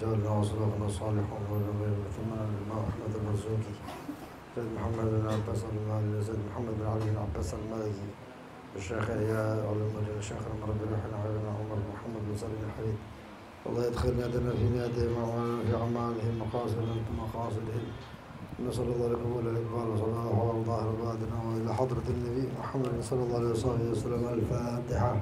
وجعلنا وصلاتنا صالحون وثمنا لما أحمد المرزوقي سيد محمد بن عباس المالي سيد محمد بن علي بن عباس المالكي الشيخ إياه علم الشيخ المرد بن حبيبنا عمر بن محمد بن سليم الحديد الله يدخل يدنا في نياتهم وعملنا في أعمالهم مقاصدهم مقاصدهم نسأل الله لقبول الإقبال وصلى الله على ظاهر بادنا وإلى حضرة النبي محمد صلى الله عليه وسلم الفاتحة.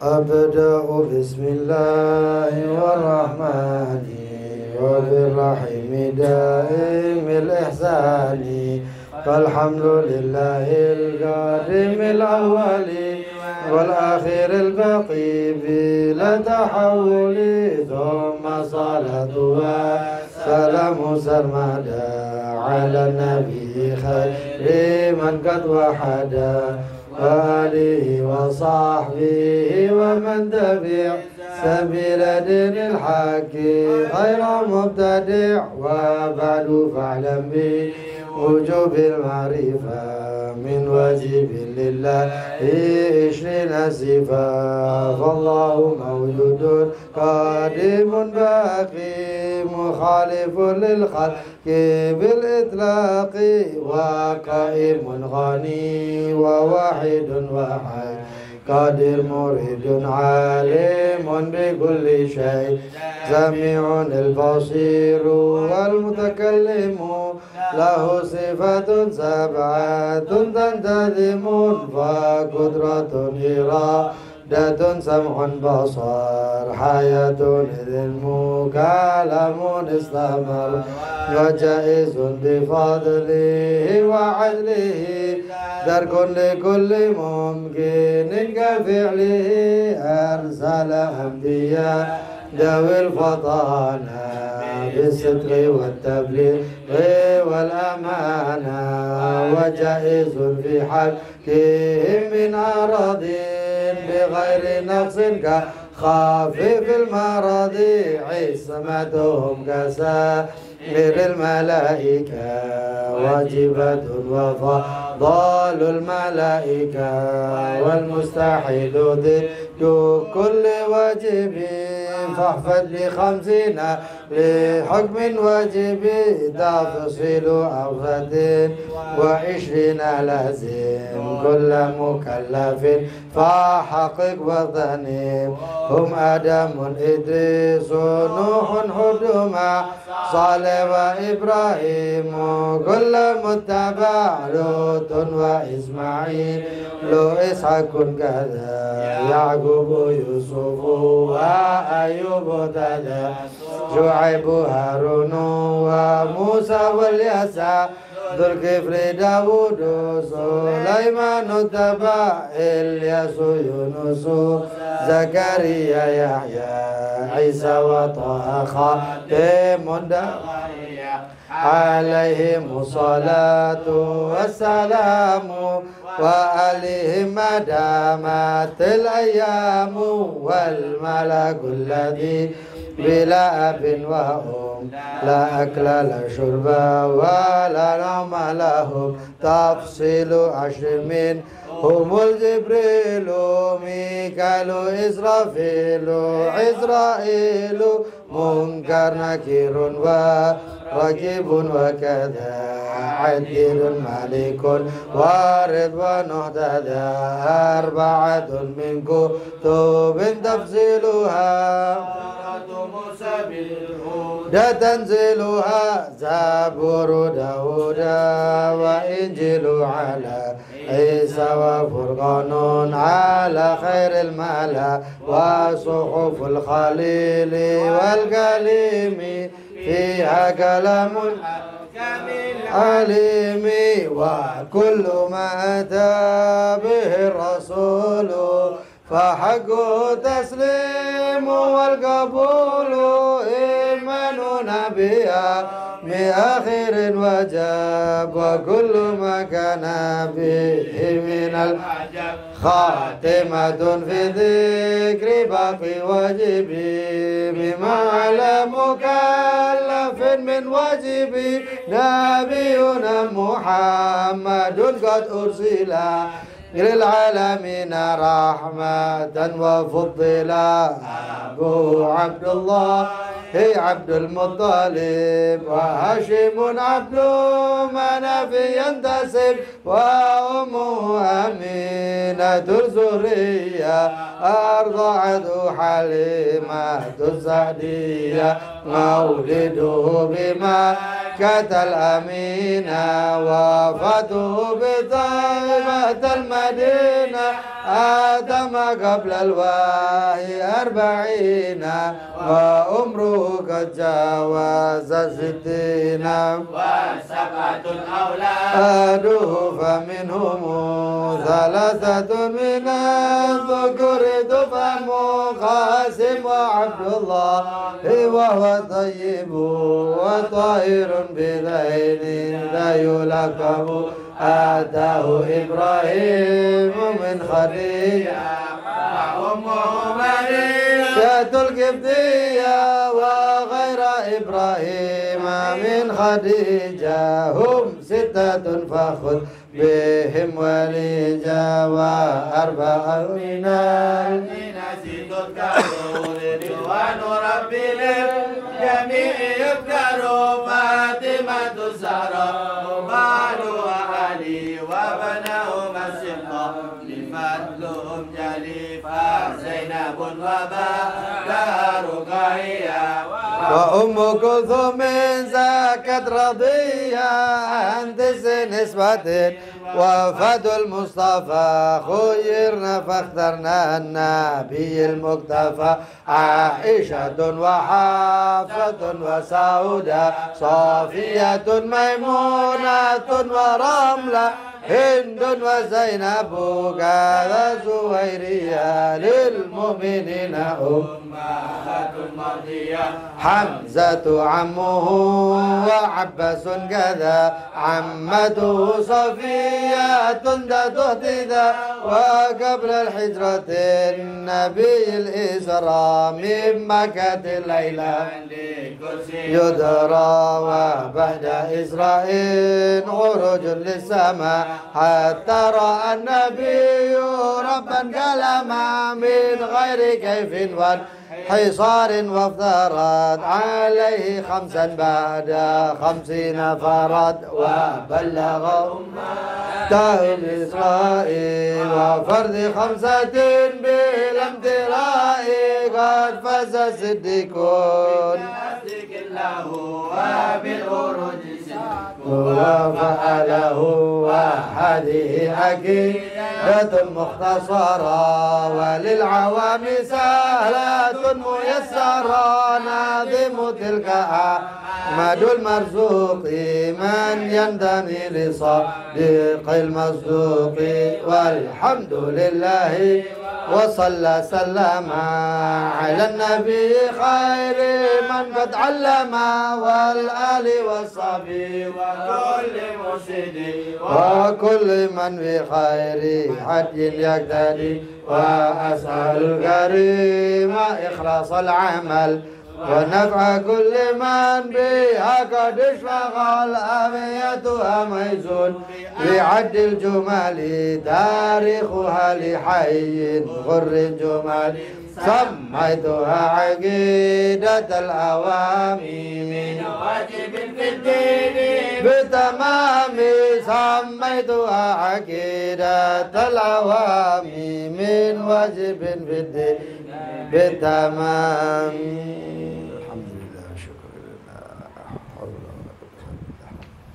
أبدأ بسم الله والرحمن وبالرحيم دائم الإحسان فالحمد لله القادم الأول والآخر الباقي بلا تحول ثم صلاة وسلام سرمدا على النبي خير من قد وحدا وآله وصحبه ومن تبع سبيل دين الحق غير مبتدع وبعد فاعلم بوجوب المعرفة من واجب لله 20 صفة فالله موجود قادم باقي مخالف للخلق بالإطلاق وقائم غني وواحد وحي قادر مريد عالم بكل شيء سميع البصير والمتكلم له صفات 7 تنتظم فقدرة إرادة سمع بصر حياة علم كلام استمر وجائز بفضله وعدله درك لكل ممكن كفعله أرسل أنبياء ذوي الفطانة بالصدق والتبليغ والأمانة وجائز في حقهم من أراضٍ بغير نقص كخافف المرض عصمتهم كسائر الملائكة واجبة وفضال الملائكة والمستحيل ضد كل واجب فاحفظ ب50 لحكم واجب تفصيل أوفة 20 لازم كل مكلف فحقق وذنب هم آدم إدريس نوح هود مع صالح وإبراهيم كل متبع لوط وإسماعيل إسحاق كذا يعقوب يوسف وأيوب تدا شعيب هارون وموسى واليسع ذو الكفر داود سليمان تبع إلياس يونس زكريا يحيى عيسى وطه خاتم عليهم الصلاة والسلام وآلهم ما دامت الأيام والملك الذي بلا أب وأم لا أكل لا شرب ولا نوم لهم تفصيل 10 هم الجبريل ميكال إسرافيل عزرائيل منكر نكير ورقيب وكذا عدل ملك ورضوان اهتدى 4 من كتب تفصيلها موسى تنزلها زبور داود وإنجيل على عيسى وفرقان على خير الملا وصحف الخليل والكليم فيها كلام عليم وكل ما أتى به الرسول فحق تسليم والقبول إيماننا بها بآخر وجب وكل ما كان به من العجب خاتمة في ذكر باقي واجبي بما على مكلف من واجبي نبينا محمد قد أرسل للعالمين رحمة وفضلا أبو عبد الله عبد المطلب وهاشم عبد مناف ينتسب وأمه أمينة الزرية أرضعته حليمة السعدية مولده بمكة الأمينة وفاته بطيبة المدينة آدم قبل الوحي 40 وعمره قد جاوز 60 وسبعة أولاده فمنهم 3 من الذكور تفهم قاسم وعبد الله وهو طيب وطاهر بذين لا يلقب آتاه إبراهيم من خديجة وأمه مريم شاة القبطية وغير إبراهيم من خديجة هم 6 فخذ بهم وليجا و4 من الناس تذكروا رضوان ربي للجميع يذكروا فاطمة الزهراء وبعلها علي وبناهما السبطة لفضلهم جليفا زينب وبابا رقية وأم كلثوم زكت رضية عن 9 نسبة وفد المصطفى خيرنا فاخترنا النبي المكتفى عائشة وحفصة وسعودة صافية ميمونة ورملة هند وزينب كذا زويرية للمؤمنين أمهات مرضية حمزة عمه وعباس كذا عمته صفية تهتدى وقبل الحجرة النبي الإسراء من مكة الليلة يدرى وبعد إسرائيل خروج للسماء حتى رأى النبي ربا كلما من غير كيف وحصار وافترض عليه 5 بعد 50 فرد وبلغ أمته إسرائيل وفرد 5 بلا امتراء قد فاز صديقون الله وبالأروج وفعله وهذه عقيدة مختصرة وللعوام سهلة ميسرة ناظم تلك أحمد المرزوق من ينتمي لصديق المصدوق والحمد لله وصلى سلم على النبي خير من قد علم والآل والصحبه وكل مرشد وكل من بخير حج يقتدي وأسأل الكريم إخلاص العمل ونفع كل من بها قد اشتغل أميتها ميزون بعد الجمال تاريخها لحي غر الجمال سميتها عقيدة الأوامي من واجب في الدين بتمام سميتها عقيدة الأوامي من واجب في الدين بتمام الحمد لله شكر لله حول ولا قوة إلا بالله.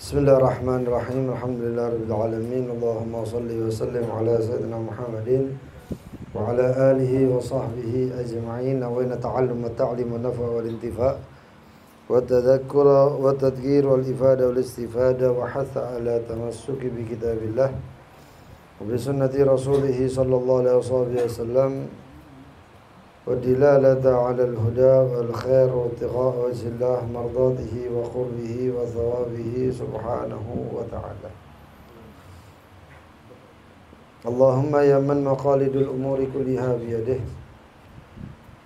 بسم الله الرحمن الرحيم الحمد لله رب العالمين اللهم صل وسلم على سيدنا محمد وعلى آله وصحبه أجمعين وين تعلم التعليم والنفع والانتفاع والتذكر والتذكير والإفادة والاستفادة وحث على تمسك بكتاب الله وبسنة رسوله صلى الله عليه وسلم والدلالة على الهدى والخير وابتغاء وجه الله مرضاته وقربه وثوابه سبحانه وتعالى. اللهم يا من مقاليد الأمور كلها بيده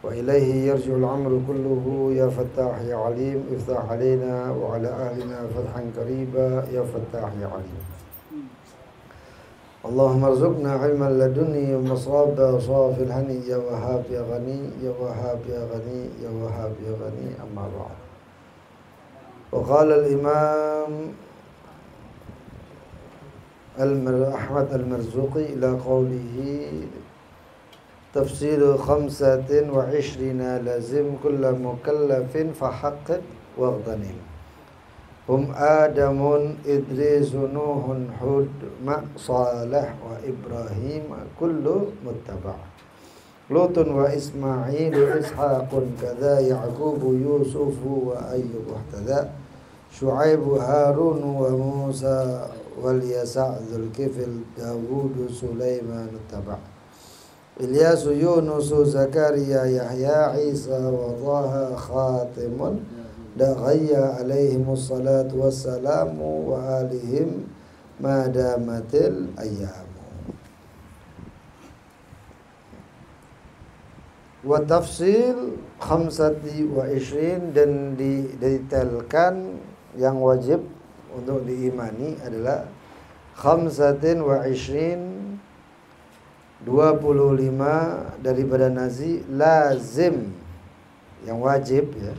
وإليه يرجع الأمر كله يا فتاح يا عليم افتح علينا وعلى أهلنا فتحا قريبا يا فتاح يا عليم. اللهم ارزقنا علما لدني ومصابا صافي الهني يا وهاب يا غني يا وهاب يا غني يا وهاب يا غني. أما بعد. وقال الإمام أحمد المرزوقي إلى قوله تفصيل 25 لازم كل مكلف فحقق واغتنم. هم آدم إدريس نوح هود مع صالح وإبراهيم كل متبع. لوط وإسماعيل إسحاق كذا يعقوب يوسف وأيوب اهتدى. شعيب هارون وموسى واليسع ذو الكفل داود سليمان اتبع. إلياس يونس زكريا يحيى عيسى وطه خاتم دغيا عليهم الصلاة والسلام وآلهم ما دامت الأيام. Wa tafsil 25 dan didetailkan yang wajib untuk diimani adalah 25 daripada nazi lazim yang wajib ya.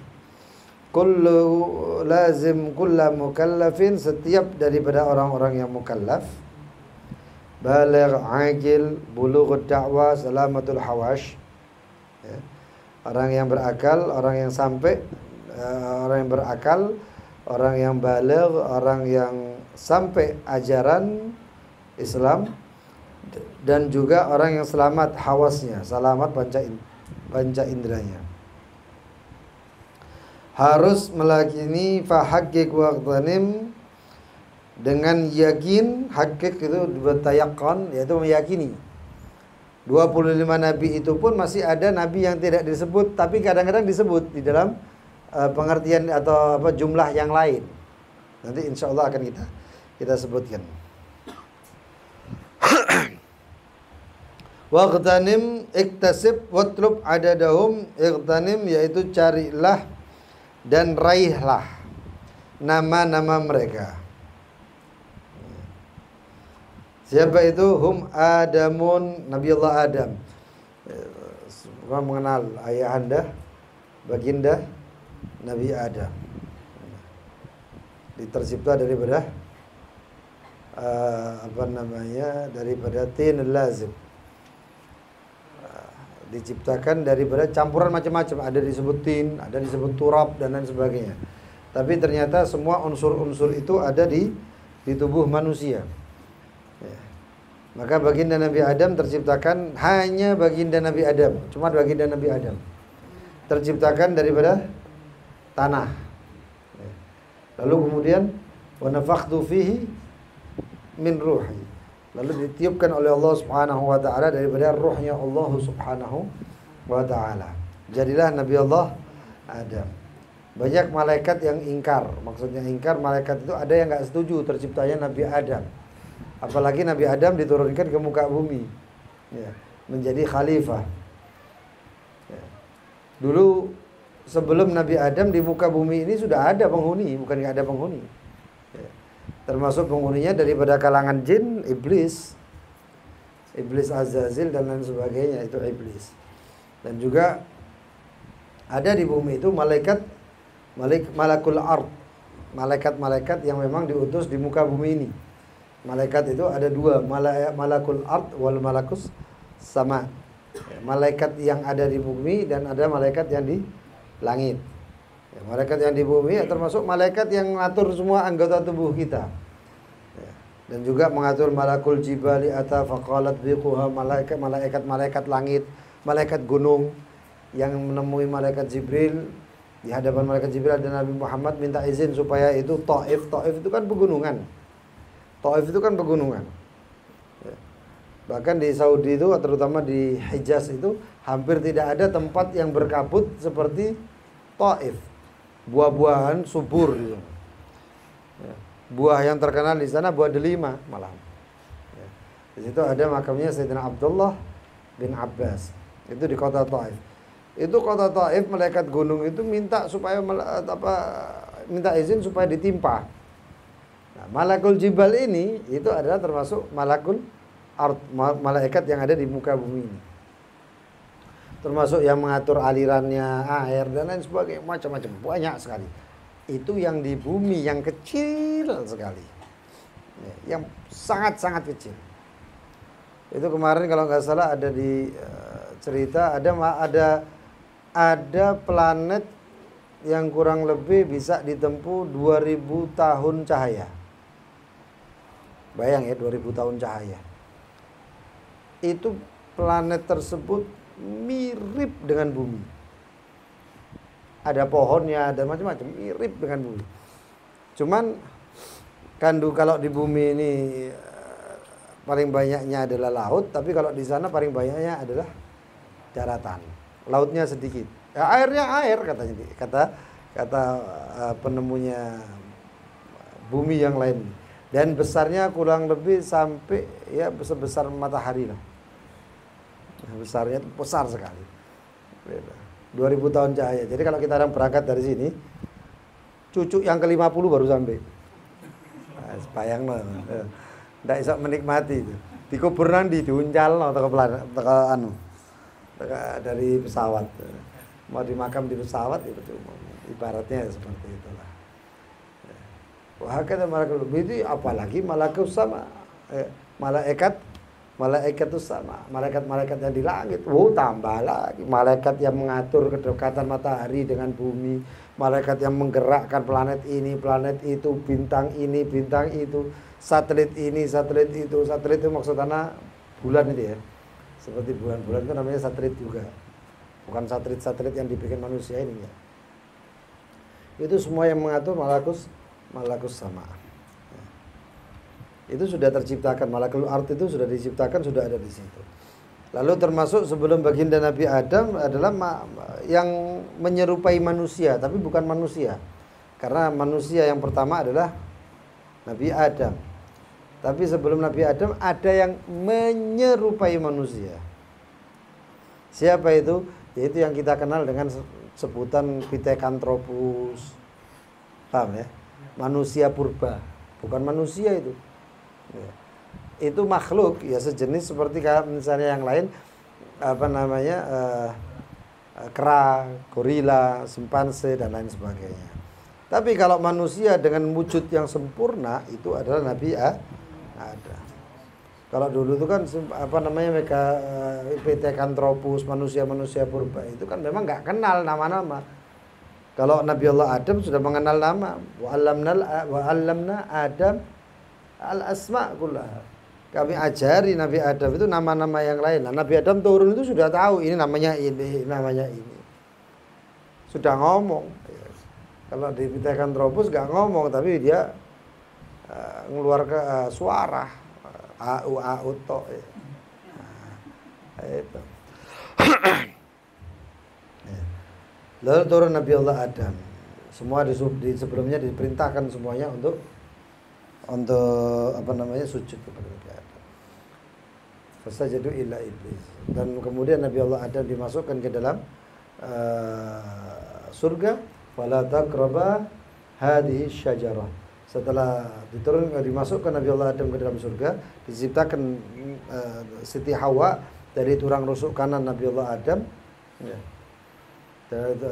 Kullu lazim kulla mukallafin, setiap daripada orang-orang yang mukallaf, baligh aqil bulughud da'wah salamatul hawash ya. Orang yang berakal, orang yang sampai, orang yang berakal, orang yang baligh, orang yang sampai ajaran Islam, dan juga orang yang selamat hawasnya, selamat panca inderanya. Harus melakini fahaqqiq waqtanim, dengan yakin. Hakik itu bertayakkan, yaitu meyakini. 25 nabi itu pun masih ada nabi yang tidak disebut, tapi kadang-kadang disebut di dalam pengertian atau jumlah yang lain. Nanti insya Allah akan kita sebutkan. Waqtanim iktasib watlub adadahum. Iqtanim yaitu carilah dan raihlah nama-nama mereka. Siapa itu? Hum Adamun, Nabiullah Adam. Orang mengenal ayahanda, baginda Nabi Adam. Tercipta daripada daripada tin lazim. Diciptakan daripada campuran macam-macam, ada disebut tin, ada disebut turab dan lain sebagainya. Tapi ternyata semua unsur-unsur itu ada di tubuh manusia. Ya. Maka baginda Nabi Adam terciptakan hanya baginda Nabi Adam, cuma baginda Nabi Adam. Terciptakan daripada tanah. Ya. Lalu kemudian wa nafakhtu fihi min ruhi. Lalu ditiupkan oleh Allah Subhanahu wa taala daripada ruhnya Allah Subhanahu wa taala. Jadilah Nabi Allah Adam. Banyak malaikat yang ingkar. Maksudnya ingkar, malaikat itu ada yang enggak setuju terciptanya Nabi Adam. Apalagi Nabi Adam diturunkan ke muka bumi ya, menjadi khalifah ya. Dulu sebelum Nabi Adam di muka bumi ini sudah ada penghuni, bukan enggak ada penghuni ya. Termasuk penghuninya daripada kalangan jin, iblis Azazil dan lain sebagainya, itu iblis. Dan juga ada di bumi itu malakul ard, malaikat-malaikat yang memang diutus di muka bumi ini. Malaikat itu ada dua, malakul ard wal malakus sama. Malaikat yang ada di bumi dan ada malaikat yang di langit. Ya, malaikat yang di bumi ya, termasuk malaikat yang mengatur semua anggota tubuh kita. Ya, dan juga mengatur malakul jibali ata faqalat biquha, malaikat langit, malaikat gunung yang menemui malaikat Jibril. Di hadapan malaikat Jibril ada Nabi Muhammad minta izin supaya itu Taif itu kan pegunungan. Taif itu kan pegunungan. Ya. Bahkan di Saudi itu, terutama di Hijaz itu, hampir tidak ada tempat yang berkabut seperti Taif. Buah-buahan subur gitu. Ya. Buah yang terkenal di sana buah delima malah. Ya. Di situ ada makamnya Sayyidina Abdullah bin Abbas. Itu di kota Taif. Itu kota Taif, malaikat gunung itu minta supaya minta izin supaya ditimpa. Nah, Malakul Jibal ini itu adalah termasuk malaikat yang ada di muka bumi ini. Termasuk yang mengatur alirannya air dan lain sebagainya, macam-macam, banyak sekali. Itu yang di bumi yang kecil sekali. Yang sangat-sangat kecil. Itu kemarin kalau nggak salah ada di cerita ada planet yang kurang lebih bisa ditempuh 2000 tahun cahaya. Bayang ya, 2000 tahun cahaya. Itu planet tersebut mirip dengan bumi. Ada pohonnya, ada macam-macam, mirip dengan bumi. Cuman kalau di bumi ini paling banyaknya adalah laut, tapi kalau di sana paling banyaknya adalah daratan. Lautnya sedikit. Ya, airnya air katanya, kata penemunya bumi yang lain. Dan besarnya kurang lebih sampai ya sebesar matahari lah. Besarnya besar sekali. 2000 tahun cahaya. Jadi kalau kita orang berangkat dari sini, cucu yang ke-50 baru sampai. Nah, bayang loh. Ndak bisa menikmati itu. Dikubur nang diuncal atau dari pesawat. Mau dimakam di pesawat itu ibaratnya seperti itulah. Wah, kata malaikat itu apalagi malaikat sama malaikat itu sama malaikat yang di langit. Tambah lagi malaikat yang mengatur kedekatan matahari dengan bumi, malaikat yang menggerakkan planet ini, planet itu, bintang ini, bintang itu, satelit ini, satelit itu. Satelit itu maksudnya bulan itu ya. Seperti bulan-bulan itu namanya satelit juga. Bukan satelit-satelit yang dibikin manusia ini ya. Itu semua yang mengatur malakus sama. Itu sudah terciptakan, malakul ard itu sudah diciptakan, sudah ada di situ. Lalu termasuk sebelum baginda Nabi Adam adalah yang menyerupai manusia, tapi bukan manusia. Karena manusia yang pertama adalah Nabi Adam. Tapi sebelum Nabi Adam ada yang menyerupai manusia. Siapa itu? Yaitu yang kita kenal dengan sebutan Pithecanthropus. Paham ya? Manusia purba, bukan manusia itu. Ya. Itu makhluk ya sejenis seperti kayak misalnya yang lain kera, gorila, simpanse dan lain sebagainya. Tapi kalau manusia dengan wujud yang sempurna itu adalah Nabi Adam. Kalau dulu itu kan Pithecanthropus, manusia purba itu kan memang nggak kenal nama-nama. Kalau Nabi Allah Adam sudah mengenal nama, wa 'allamna Adam al-asma' kullaha. Kami ajari Nabi Adam itu nama-nama yang lain. Nah, Nabi Adam turun itu sudah tahu ini namanya ini, namanya ini. Sudah ngomong. Kalau di Pithecanthropus nggak ngomong, tapi dia mengeluarkan suara au to. Itu. Lalu turun Nabi Allah Adam. Semua sebelumnya diperintahkan semuanya untuk sujud kepada Nabi Adam. Fasajadu illa iblis. Dan kemudian Nabi Allah Adam dimasukkan ke dalam surga. Fala taqraba hadhihi syajarah. Setelah dimasukkan Nabi Allah Adam ke dalam surga, diciptakan Siti Hawa dari tulang rusuk kanan Nabi Allah Adam. Ya.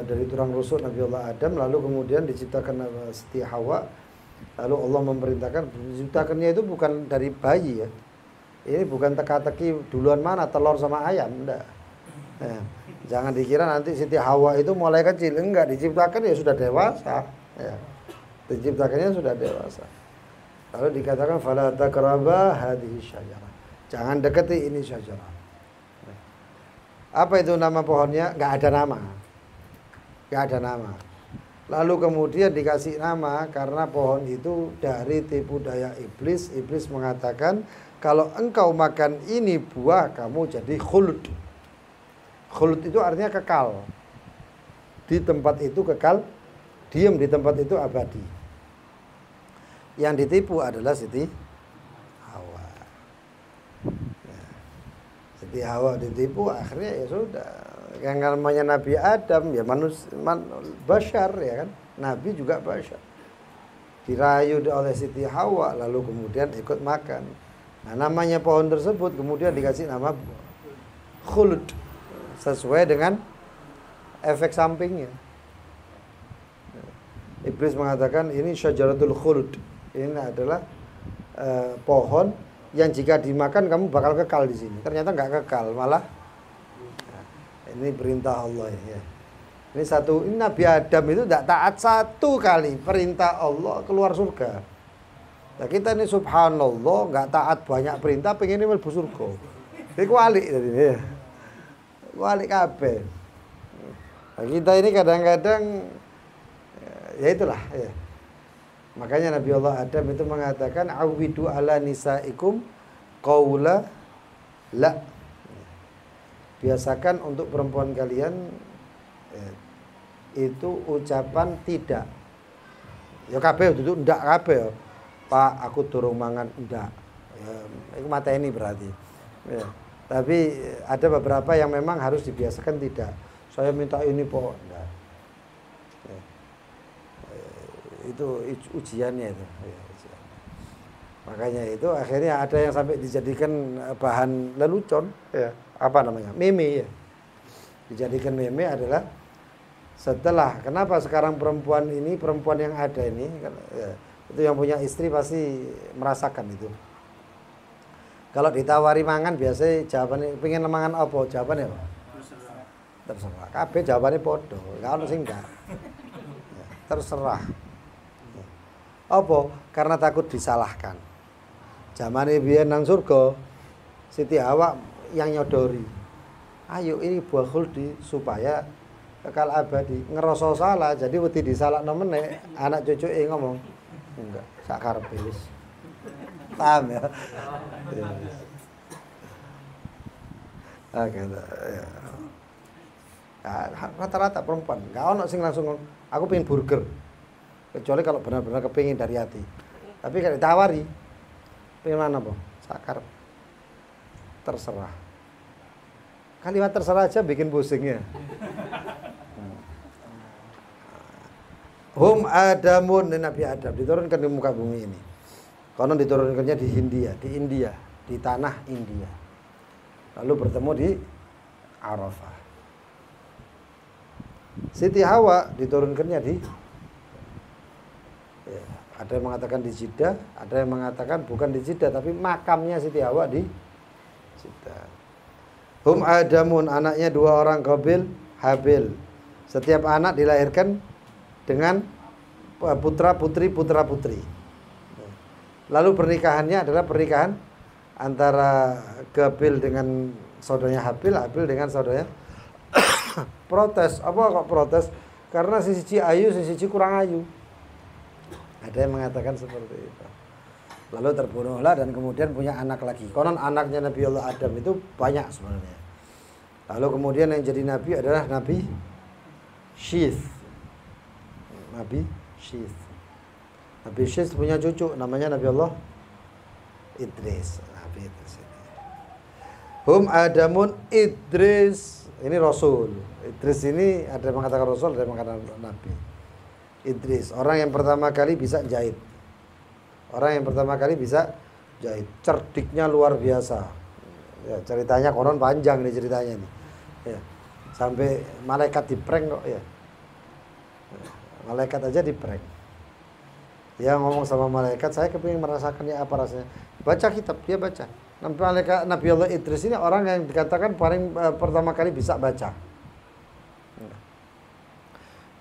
Dari tulang rusuk Nabi Allah Adam, lalu kemudian diciptakan Siti Hawa. Lalu Allah memerintahkan, diciptakannya itu bukan dari bayi ya. Ini bukan teka-teki duluan mana telur sama ayam, enggak. Jangan dikira nanti Siti Hawa itu mulai kecil, enggak, diciptakan ya sudah dewasa. Ya. Diciptakannya sudah dewasa. Lalu dikatakan fala taqraba hadhihi syajarah. Jangan dekati ini syajarah. Apa itu nama pohonnya? Enggak ada nama. Lalu kemudian dikasih nama karena pohon itu dari tipu daya iblis. Iblis mengatakan, kalau engkau makan ini buah, kamu jadi khuld. Khuld itu artinya kekal. Di tempat itu kekal, diam di tempat itu abadi. Yang ditipu adalah Siti Hawa. Ya. Siti Hawa ditipu, akhirnya ya sudah. Yang namanya Nabi Adam ya bashar ya kan, Nabi juga bashar, dirayu oleh Siti Hawa lalu kemudian ikut makan. Nah namanya pohon tersebut kemudian dikasih nama khuld sesuai dengan efek sampingnya. Iblis mengatakan ini syajaratul khuld, ini adalah pohon yang jika dimakan kamu bakal kekal di sini. Ternyata nggak kekal, malah ini perintah Allah ya. Ini Nabi Adam itu tidak taat satu kali perintah Allah keluar surga. Nah, kita ini subhanallah nggak taat banyak perintah, pengen ini mlebu surga. Ini kualik tadi ya. Kualik kabeh. Nah, kita ini kadang-kadang ya itulah ya. Makanya Nabi Allah Adam itu mengatakan awidu ala nisaikum qaula la. Biasakan untuk perempuan kalian itu ucapan tidak. Ya kabeh itu ndak kabeh. Pak, aku durung mangan ndak. Ya, itu mata ini berarti. Ya. Tapi ada beberapa yang memang harus dibiasakan tidak. Saya minta ini Pak, ndak. Ya. Itu ujiannya itu. Ya, ujian. Makanya itu akhirnya ada yang sampai dijadikan bahan lelucon, ya. Apa namanya, meme ya, dijadikan meme adalah setelah kenapa sekarang perempuan yang ada ini ya, itu yang punya istri pasti merasakan itu. Kalau ditawari mangan biasanya jawabannya pengen mangan apa, jawabannya apa? Terserah. Kabeh jawabannya podo, gak ono sing gak. Ya, terserah. Ya. Apa? Karena takut disalahkan. Zamane biyen nang surga Siti Hawa yang nyodori, ayo ini buah khuldi supaya kekal abadi. Ngerasa salah jadi wedi disalahno meneh, anak cucuke ngomong enggak sak karepe wis. Paham ya? Oke, ya. Rata-rata perempuan enggak ono sing langsung aku pengen burger, kecuali kalau benar-benar kepingin dari hati. Tapi kalau ditawari pengen mana po? Sak karep. Terserah. Kalimat terserah aja bikin pusingnya. Hum Adamun, Nabi Adam diturunkan di muka bumi ini. Konon diturunkannya di India, di tanah India. Lalu bertemu di Arafah. Siti Hawa diturunkannya di ya, ada yang mengatakan di Jeddah, ada yang mengatakan bukan di Jeddah tapi makamnya Siti Hawa di Jeddah. Hum Adamun, anaknya dua orang Qabil, Habil. Setiap anak dilahirkan dengan putra-putri. Lalu pernikahannya adalah pernikahan antara Qabil dengan saudaranya Habil, Habil dengan saudaranya protes. Apa kok protes? Karena si siji ayu, si siji kurang ayu. Ada yang mengatakan seperti itu. Lalu terbunuhlah dan kemudian punya anak lagi. Konon anaknya Nabi Allah Adam itu banyak sebenarnya. Lalu kemudian yang jadi nabi adalah Nabi Syith. Nabi Syith punya cucu namanya Nabi Allah Idris. Nabi Idris ini. Hum Adamun Idris. Ini Rasul. Idris ini ada yang mengatakan Rasul, ada yang mengatakan Nabi. Idris, orang yang pertama kali bisa jahit. Cerdiknya luar biasa. Ya, ceritanya konon panjang nih ceritanya nih. Ya. Sampai malaikat diprank kok ya. Malaikat aja diprank. Dia ngomong sama malaikat, saya kepingin merasakan ya apa rasanya. Baca kitab, dia baca. Nabi Allah Idris ini orang yang dikatakan paling pertama kali bisa baca.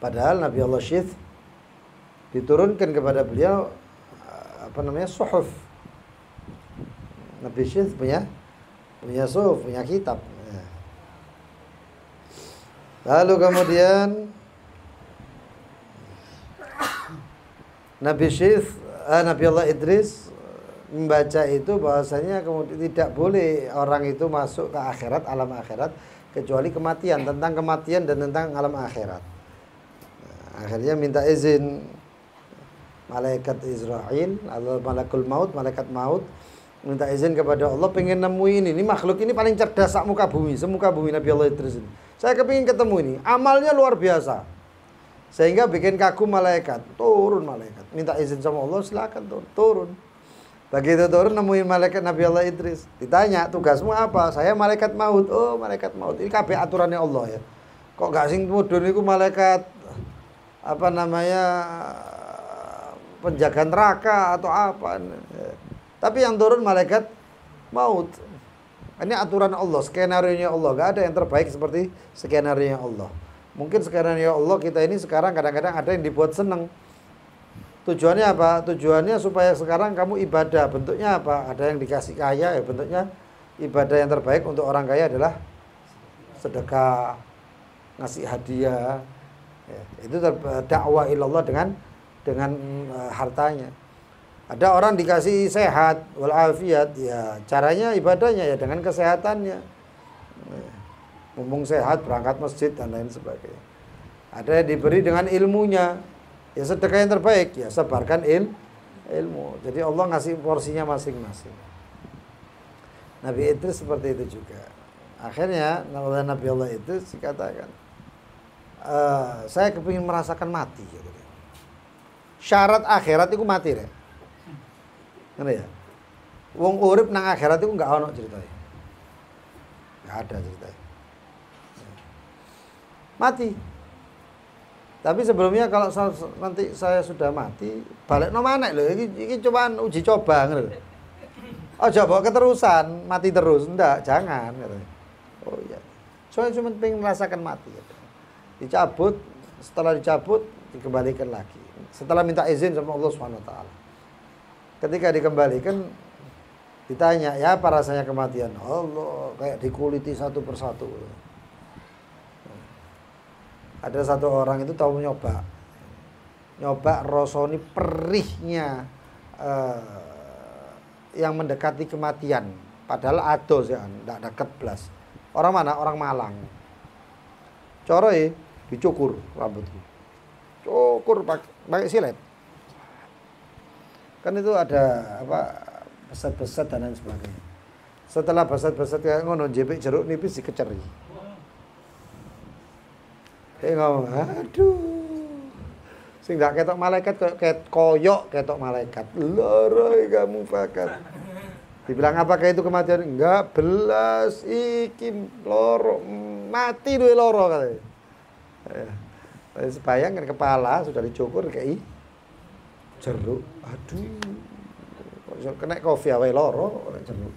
Padahal Nabi Allah Syith diturunkan kepada beliau suhuf. Nabi Syith punya suhuf, punya kitab. Lalu kemudian Nabi Allah Idris membaca itu bahwasanya kemudian tidak boleh orang itu masuk ke akhirat, alam akhirat kecuali kematian, tentang kematian dan tentang alam akhirat. Akhirnya minta izin malaikat Israel atau malakul maut, malaikat maut minta izin kepada Allah, pengen nemuin ini makhluk ini paling cerdas sak muka bumi, semuka bumi Nabi Allah Idris ini. Saya kepingin ketemu ini, amalnya luar biasa. Sehingga bikin kagum malaikat, turun malaikat. Minta izin sama Allah, silakan turun. Begitu turun nemuin malaikat Nabi Allah Idris. Ditanya, tugasmu apa? Saya malaikat maut. Oh, malaikat maut. Ini kabeh aturannya Allah ya. Kok gak sing mudun iku malaikat apa namanya penjaga neraka atau apa? Tapi yang turun malaikat maut. Ini aturan Allah, skenario-nya Allah. Gak ada yang terbaik seperti skenario-nya Allah. Mungkin skenario Allah kita ini sekarang kadang-kadang ada yang dibuat senang. Tujuannya apa? Tujuannya supaya sekarang kamu ibadah. Bentuknya apa? Ada yang dikasih kaya, ya bentuknya ibadah yang terbaik untuk orang kaya adalah sedekah, ngasih hadiah. Ya, itu dakwah ilallah dengan hartanya. Ada orang dikasih sehat walafiat, ya caranya ibadahnya ya dengan kesehatannya. Mumpung sehat berangkat masjid dan lain sebagainya. Ada yang diberi dengan ilmunya, ya sedekah yang terbaik, ya sebarkan ilmu. Jadi Allah ngasih porsinya masing-masing. Nabi Idris seperti itu juga. Akhirnya Nabi Allah itu dikatakan, saya kepingin merasakan mati. Syarat akhirat itu mati deh. Ngerti ya? Wong urip nang akhirat itu nggak ono ceritanya. Nggak ada ceritanya. Mati. Tapi sebelumnya kalau nanti saya sudah mati, balik no manek lho. Ini cobaan uji coba ngono lho. Aja bawa keterusan, mati terus. Enggak, jangan. Oh iya. Saya cuma pengen merasakan mati. Dicabut, setelah dicabut dikembalikan lagi. Setelah minta izin sama Allah Subhanahu wa taala. Ketika dikembalikan ditanya, ya apa rasanya kematian? Allah, kayak dikuliti satu persatu. Ada satu orang itu tahu nyoba rasoni perihnya yang mendekati kematian. Padahal ados ya, ndak deket blas. Orang mana? Orang Malang. Coroi dicukur rambutnya. Cukur pakai silet. Kan itu ada apa beset-beset dan lain sebagainya. Setelah beset-beset kayak ngono jepik jeruk nipis dikeceri. Ngomong, aduh. Sing gak ketok malaikat koyok ketok malaikat. Loroi kamu fakat. Dibilang apakah itu kematian? Enggak, belas iki loro, mati duwe loro katanya. Bayangkan kepala sudah dicukur kayak jeruk. Aduh. Kena kopi awe loro kena jeruk.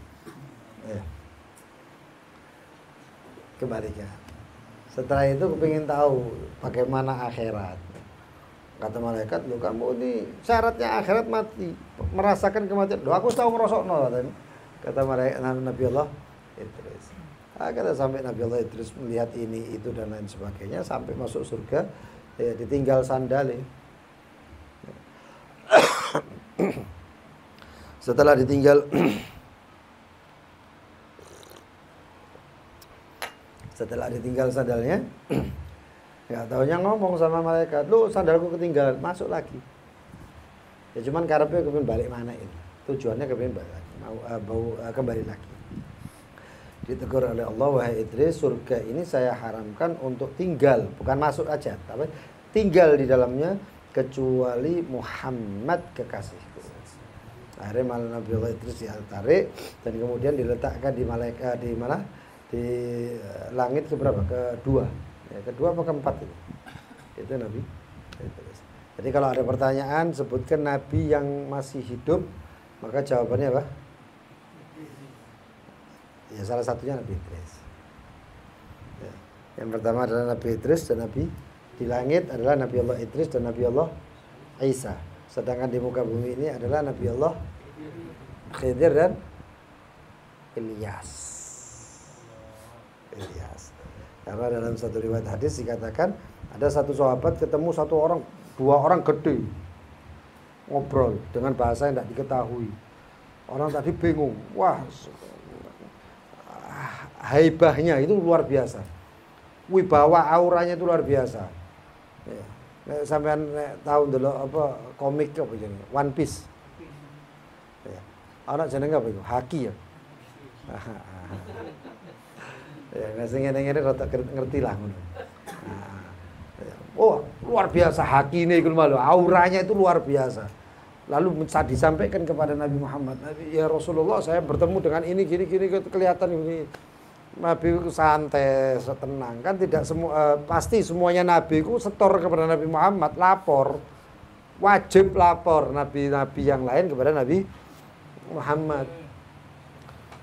Kembalikan. Setelah itu kepingin tahu bagaimana akhirat. Kata malaikat, "Loh kamu ini syaratnya akhirat mati, merasakan kematian." "Loh aku tahu ngerosokno," katanya. Kata malaikat Nabi Allah Idris. Kata sampai Nabi Allah Idris melihat ini itu dan lain sebagainya sampai masuk surga, ya ditinggal sandalnya. Setelah ditinggal sandalnya, nggak taunya ngomong sama malaikat, "Lu sandalku ketinggalan," masuk lagi. Ya cuman karepnya kepengin balik mana ini. Tujuannya kepengin balik lagi, kembali lagi. Ditegur oleh Allah, "Wahai Idris, surga ini saya haramkan untuk tinggal, bukan masuk aja, tapi tinggal di dalamnya kecuali Muhammad kekasihku." Akhirnya malah Nabi Allah Idris ditarik dan kemudian diletakkan di malaikat di mana? Di langit keberapa? Kedua. Ya, kedua apa keempat itu? Itu Nabi. Jadi kalau ada pertanyaan sebutkan Nabi yang masih hidup, maka jawabannya apa? Ya salah satunya Nabi Idris. Ya. Yang pertama adalah Nabi Idris dan Nabi di langit adalah Nabi Allah Idris dan Nabi Allah Isa. Sedangkan di muka bumi ini adalah Nabi Allah Khidir dan Ilyas. Karena dalam satu riwayat hadis dikatakan ada satu sahabat ketemu dua orang gede. ngobrol dengan bahasa yang tidak diketahui. Orang tadi bingung, wah, haibahnya itu luar biasa, wibawa auranya itu luar biasa. Ya. Sampean tahu dulu apa komik apa jenenge One Piece. Ya. Anak jenenge apa itu? Haki ya. Ya, ngasih ngene-ngene rada ngerti lah ngono. Oh, luar biasa haki ini iku malu. Auranya itu luar biasa. Lalu disampaikan kepada Nabi Muhammad, Nabi, ya Rasulullah, saya bertemu dengan ini gini kelihatan ini. Nabi itu santai, tenang. Kan tidak semua pasti semuanya Nabi itu setor kepada Nabi Muhammad, lapor. Wajib lapor nabi-nabi yang lain kepada Nabi Muhammad.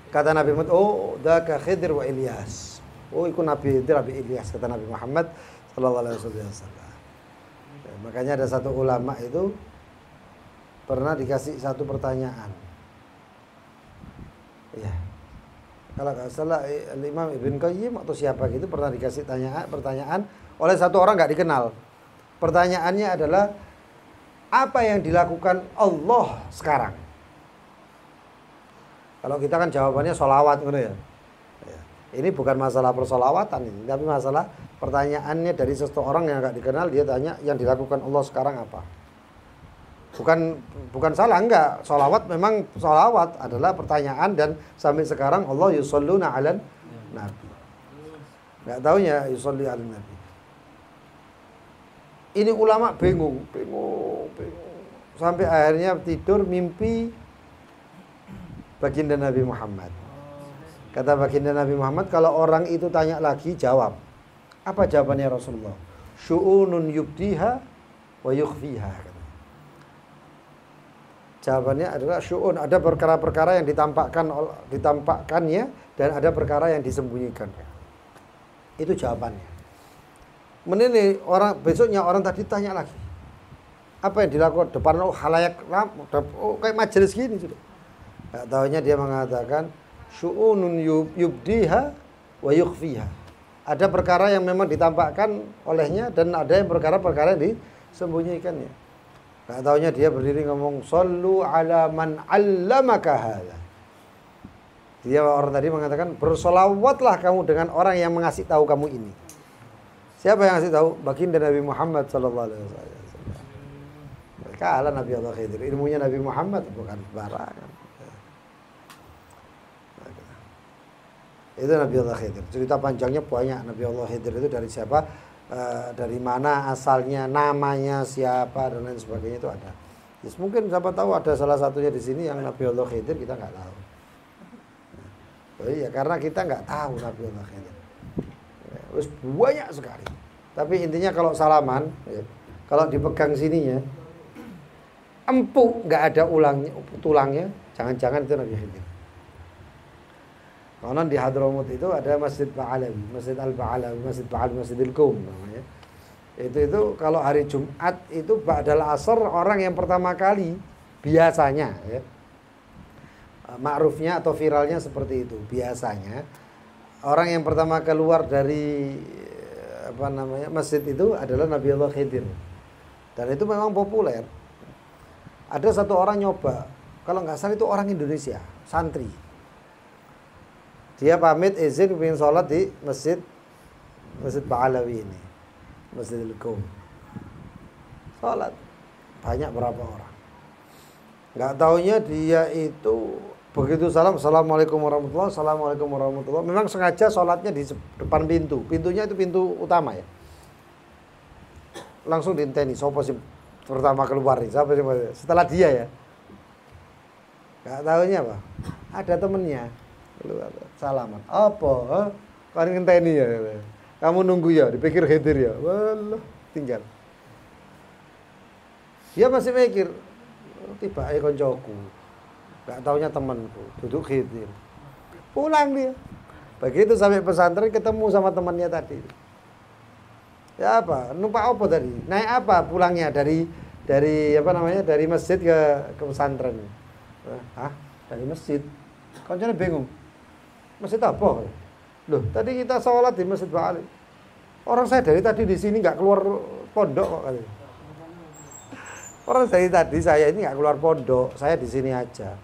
Kata Nabi Muhammad, oh, dzaka Khidir wa Ilyas. Oh, itu Nabi Ilyas, kata Nabi Muhammad sallallahu alaihi wasallam. Ya, makanya ada satu ulama itu pernah dikasih satu pertanyaan. Ya. Kalau nggak salah Imam Ibn Qayyim atau siapa gitu pernah dikasih pertanyaan oleh satu orang nggak dikenal. Pertanyaannya adalah apa yang dilakukan Allah sekarang? Kalau kita kan jawabannya sholawat gitu ya. Ini bukan masalah persolawatan ini, tapi masalah pertanyaannya dari seseorang yang nggak dikenal, dia tanya yang dilakukan Allah sekarang apa? Bukan salah, enggak. Sholawat memang sholawat adalah pertanyaan, dan sampai sekarang Allah yusholluna ala nabi. Enggak tahunya yusolli ala nabi. Ini ulama bingung. Sampai akhirnya tidur mimpi baginda Nabi Muhammad. Kata baginda Nabi Muhammad, kalau orang itu tanya lagi, jawab. Apa jawabannya Rasulullah? Syu'unun yubdiha wa yukhfiha. Jawabannya adalah syu'un, ada perkara-perkara yang ditampakkannya dan ada perkara yang disembunyikan. Itu jawabannya. Menilai orang besoknya orang tadi tanya lagi. Apa yang dilakukan depan khalayak, kayak majelis gini sudah. Enggak tahunya dia mengatakan syu'unun yubdiha wa yukhfiha. Ada perkara yang memang ditampakkan olehnya dan ada yang perkara-perkara yang disembunyikannya. Enggak tahunya dia berdiri ngomong shollu ala man 'allamaka hadza. Dia orang tadi mengatakan bersolawatlah kamu dengan orang yang mengasih tahu kamu ini. Siapa yang ngasih tahu? Baginda Nabi Muhammad sallallahu alaihi wasallam. Kalah Nabi Allah Khidir. Ilmunya Nabi Muhammad bukan barangan. Itu Nabi Allah Khidir. Cerita panjangnya banyak. Nabi Allah Khidir itu dari siapa, dari mana asalnya, namanya siapa dan lain sebagainya itu ada. Yes, mungkin siapa tahu ada salah satunya di sini yang Nabi Allah Khidir kita nggak tahu. Oh iya, karena kita nggak tahu Nabi Allah Khidir. Terus banyak sekali. Tapi intinya kalau salaman, ya, kalau dipegang sininya, empuk, nggak ada tulangnya, jangan-jangan itu Nabi Khidir. Karena di Hadramut itu ada Masjid Ba'alawi, Masjid Al-Ba'alawi, Masjid Ba'alawi, Masjidil Qaum namanya. Itu kalau hari Jumat itu ba'dal asar orang yang pertama kali biasanya ya. Ma'rufnya atau viralnya seperti itu. Biasanya orang yang pertama keluar dari masjid itu adalah Nabi Allah Khidir. Dan itu memang populer. Ada satu orang nyoba, kalau nggak salah itu orang Indonesia, santri. Dia pamit izin ingin sholat di Masjid Ba'alawi ini, Masjidil Qaum. Sholat banyak berapa orang. Nggak taunya dia itu begitu salam, assalamualaikum warahmatullahi, assalamualaikum warahmatullahi. Memang sengaja sholatnya di depan pintu. Pintunya itu pintu utama ya. Langsung diinteni, siapa sih pertama keluar nih? Siapa sih setelah dia ya? Nggak taunya apa? Ada temennya. Salaman. Apa? Kan ngenteni ya. Kamu nunggu ya, dipikir Khidir ya. Walah, tinggal. Dia masih mikir, tiba koncoku. Enggak taunya temanku, duduk Khidir. Pulang dia. Begitu sampai pesantren ketemu sama temannya tadi. Ya apa? Numpak apa tadi? Naik apa pulangnya dari dari masjid ke pesantren. Hah? Dari masjid. Koncone bingung. Masjid apa? Loh, tadi kita sholat di Masjid Ba'alawi. Orang saya dari tadi di sini nggak keluar pondok kok kali. Orang dari tadi saya ini nggak keluar pondok, saya di sini aja.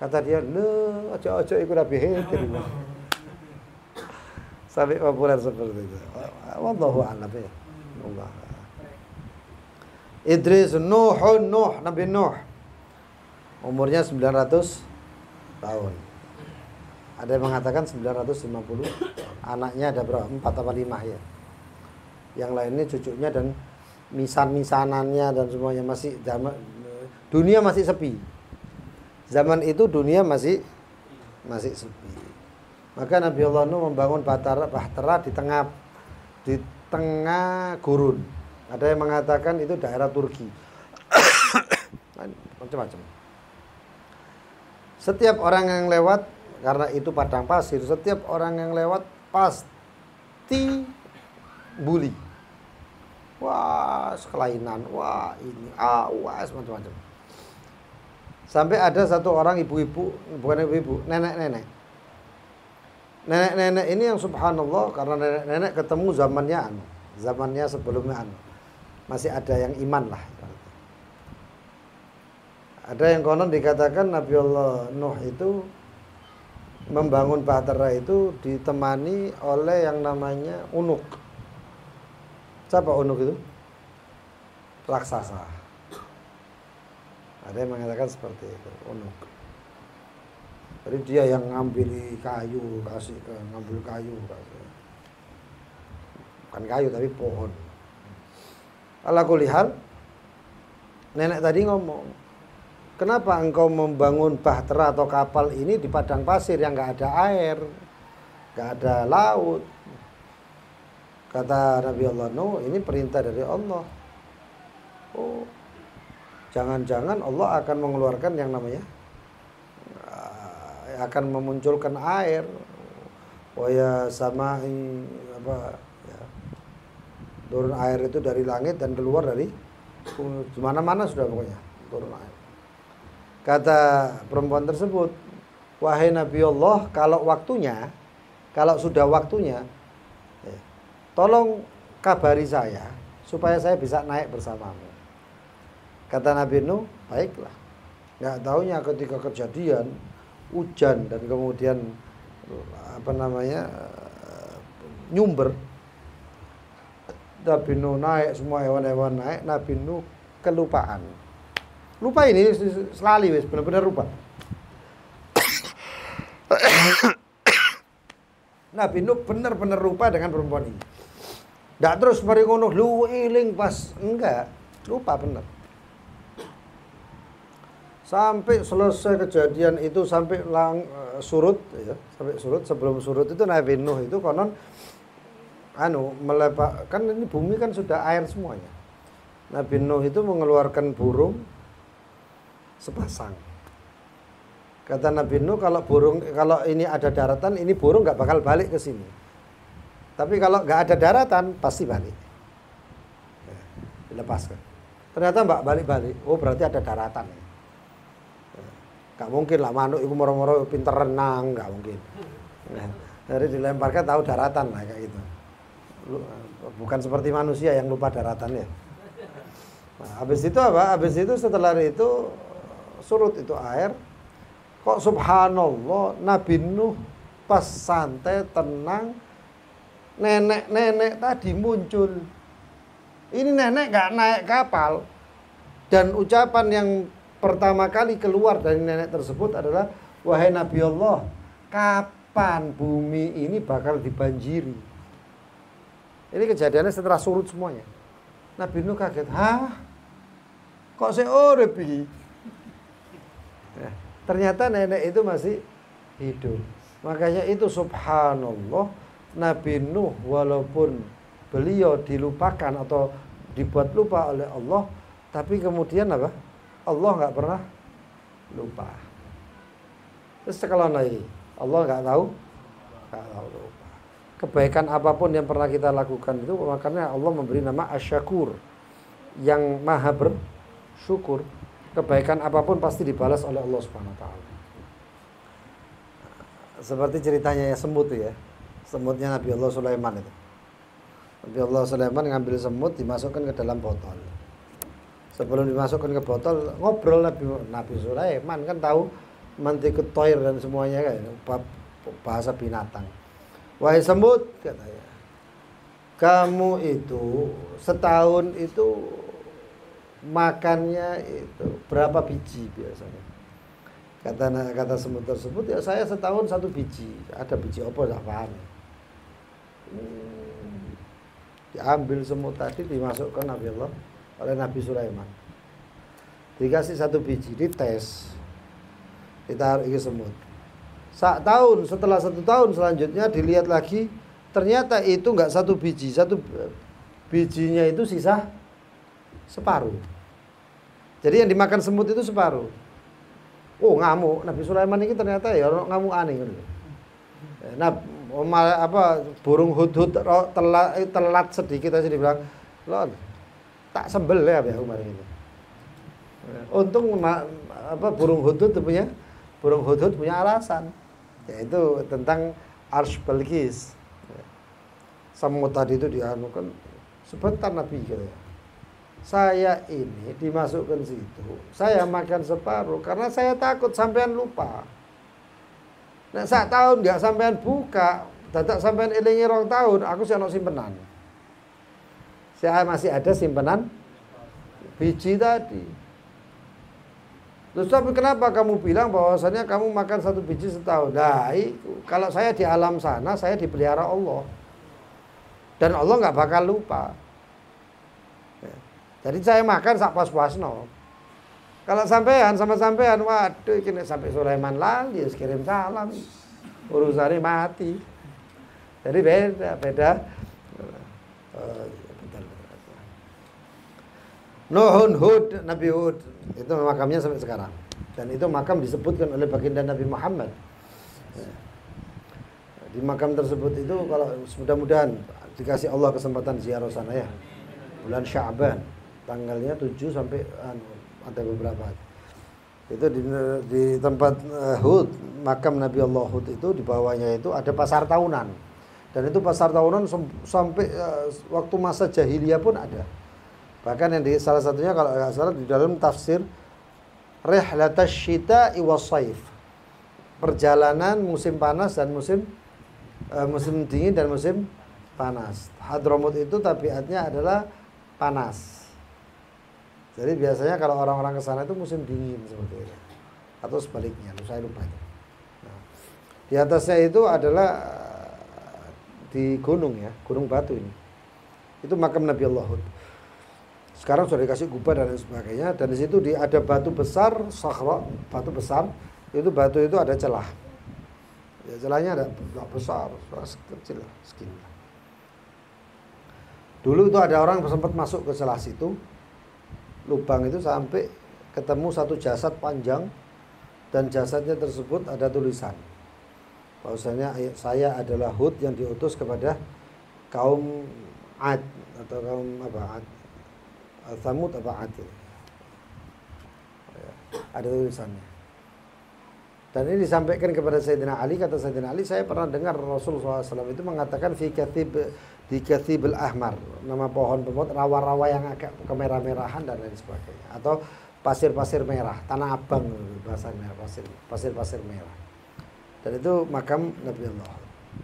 Kata dia, ojo ikut Nabi Khidir. Sampai populer seperti itu. Wallahu a'lam ya. Allah. Idris Nuh, Nabi Nuh. Umurnya 900 tahun. Ada yang mengatakan 950. Anaknya ada berapa? 4 atau 5 ya. Yang lainnya cucunya dan misanannya dan semuanya masih dunia masih sepi. Zaman itu dunia masih sepi. Maka Nabi Allah Nuh membangun bahtera di tengah gurun. Ada yang mengatakan itu daerah Turki. Macam-macam. Setiap orang yang lewat, karena itu padang pasir, setiap orang yang lewat pasti bully. Wah, kelainan, wah ini, wah macam-macam. Sampai ada satu orang ibu-ibu, bukan ibu-ibu, nenek-nenek. Nenek-nenek ini yang subhanallah, karena nenek-nenek ketemu zamannya sebelumnya masih ada yang iman lah. Ada yang konon dikatakan Nabi Allah Nuh itu membangun bahtera itu ditemani oleh yang namanya Unuk. Siapa Unuk itu? Raksasa. Ada yang mengatakan seperti itu, Unuk. Jadi dia yang ngambil kayu, ngambil kayu, bukan kayu tapi pohon. Ala kulli hal, nenek tadi ngomong, kenapa engkau membangun bahtera atau kapal ini di padang pasir yang nggak ada air, nggak ada laut? Kata Nabi Allah Nuh, ini perintah dari Allah. Oh, jangan-jangan Allah akan mengeluarkan yang namanya akan memunculkan air. Ya sama apa ya, turun air itu dari langit dan keluar dari mana-mana sudah pokoknya turun air. Kata perempuan tersebut, wahai Nabi Allah, kalau sudah waktunya, tolong kabari saya supaya saya bisa naik bersamamu. Kata Nabi Nuh, baiklah. Nggak taunya ketika kejadian hujan dan kemudian nyumber, Nabi Nuh naik, semua hewan-hewan naik, Nabi Nuh kelupaan. Lupa ini selali wis benar-benar lupa. Nabi Nuh benar-benar lupa dengan perempuan ini. Ndak terus mari ngono lu eling pas, enggak, lupa benar. Sampai selesai kejadian itu sampai surut ya, sampai surut. Sebelum surut itu Nabi Nuh itu konon melepak, kan ini bumi kan sudah air semuanya. Nabi Nuh itu mengeluarkan burung sepasang. Kata Nabi Nuh, kalau ini ada daratan, ini burung nggak bakal balik ke sini. Tapi kalau nggak ada daratan, pasti balik. Ya, dilepaskan. Ternyata mbak balik-balik. Oh berarti ada daratan. Ya, nggak mungkin lah manuk itu moro-moro pinter renang, nggak mungkin. Ya, dari dilemparkan tahu daratan lah kayak gitu. Bukan seperti manusia yang lupa daratan ya. Nah, habis itu apa? Habis itu setelah itu surut itu air. Kok subhanallah Nabi Nuh pas santai tenang, nenek-nenek tadi muncul. Ini nenek gak naik kapal. Dan ucapan yang pertama kali keluar dari nenek tersebut adalah, wahai Nabi Allah, kapan bumi ini bakal dibanjiri? Ini kejadiannya setelah surut semuanya. Nabi Nuh kaget, hah? Kok seorep iki? Ternyata nenek itu masih hidup. Makanya itu subhanallah, Nabi Nuh walaupun beliau dilupakan atau dibuat lupa oleh Allah, tapi kemudian apa? Allah nggak pernah lupa. Terus kalau lagi Allah nggak tahu lupa. Kebaikan apapun yang pernah kita lakukan itu, makanya Allah memberi nama Asy-Syakur, yang maha bersyukur. Kebaikan apapun pasti dibalas oleh Allah Subhanahu wa taala. Seperti ceritanya ya semut itu ya. Semutnya Nabi Allah Sulaiman itu. Nabi Allah Sulaiman ngambil semut dimasukkan ke dalam botol. Sebelum dimasukkan ke botol ngobrol Nabi Sulaiman kan tahu mantikut toir dan semuanya kan bahasa binatang. Wahai semut katanya, kamu itu setahun itu makannya itu berapa biji biasanya? Kata semut tersebut, ya saya setahun 1 biji. Ada biji apa tak paham. Diambil semut tadi dimasukkan oleh Nabi Sulaiman. Dikasih 1 biji, dites. Ditaruh ke semut. Setelah 1 tahun selanjutnya dilihat lagi, ternyata itu enggak 1 biji. 1 bijinya itu sisa separuh. Jadi yang dimakan semut itu separuh. Oh, ngamuk. Nabi Sulaiman ini ternyata ya orang ngamuk aneh gitu. Nah, burung hudhud telat sedikit aja dibilang, "Lon, tak sembel ya kemarin itu." Untung burung hudhud punya alasan, yaitu tentang Arsy Balqis. Semut tadi itu dianukan sebentar Nabi katanya. Saya ini dimasukkan situ, saya makan separuh karena saya takut sampean lupa. Nah, 1 tahun enggak sampean buka, dadak sampean elingi 2 tahun, aku sih ono simpenan. Saya masih ada simpenan biji tadi. Terus tapi kenapa kamu bilang bahwasannya kamu makan 1 biji setahun? Nah, kalau saya di alam sana, saya dipelihara Allah. Dan Allah enggak bakal lupa. Jadi saya makan sak pas-pasno. Kalau sampean sama sampean, waduh iki sampai Sulaiman lali kirim salam. Urusannya mati. Jadi beda. Nuhun Hud, Nabi Hud itu makamnya sampai sekarang. Dan itu makam disebutkan oleh baginda Nabi Muhammad. Di makam tersebut itu kalau mudah-mudahan dikasih Allah kesempatan ziarah sana ya. Bulan Sya'ban. Tanggalnya 7 sampai ada beberapa. Itu di tempat Hud, makam Nabi Allah Hud itu di bawahnya itu ada pasar tahunan. Dan itu pasar tahunan sampai waktu masa jahiliyah pun ada. Bahkan yang salah satunya kalau enggak salah di dalam tafsir Rihlatasy Syita'i was-Shaif. Perjalanan musim panas dan musim dingin dan musim panas. Hadramut itu tabiatnya adalah panas. Jadi biasanya kalau orang-orang ke sana itu musim dingin seperti itu. Atau sebaliknya, saya lupa itu. Nah, di atasnya itu adalah di gunung ya, gunung batu ini. Itu makam Nabi Allah Hud. Sekarang sudah dikasih kubah dan lain sebagainya. Dan di situ ada batu besar, sakhra, batu besar. Batu itu ada celah. Ya, celahnya ada besar, kecil segini. Dulu itu ada orang sempat masuk ke celah situ. Lubang itu sampai ketemu 1 jasad panjang, dan jasadnya tersebut ada tulisan bahwasanya saya adalah Hud yang diutus kepada kaum Ad atau kaum Tsamud Ad. Ada tulisannya. Dan ini disampaikan kepada Sayyidina Ali. Kata Sayyidina Ali, saya pernah dengar Rasulullah SAW itu mengatakan di Kathibul Ahmar, nama pohon rawa-rawa yang agak kemerah-merahan dan lain sebagainya, atau pasir-pasir merah, tanah abang bahasa merah, pasir-pasir merah. Dan itu makam Nabi Allah.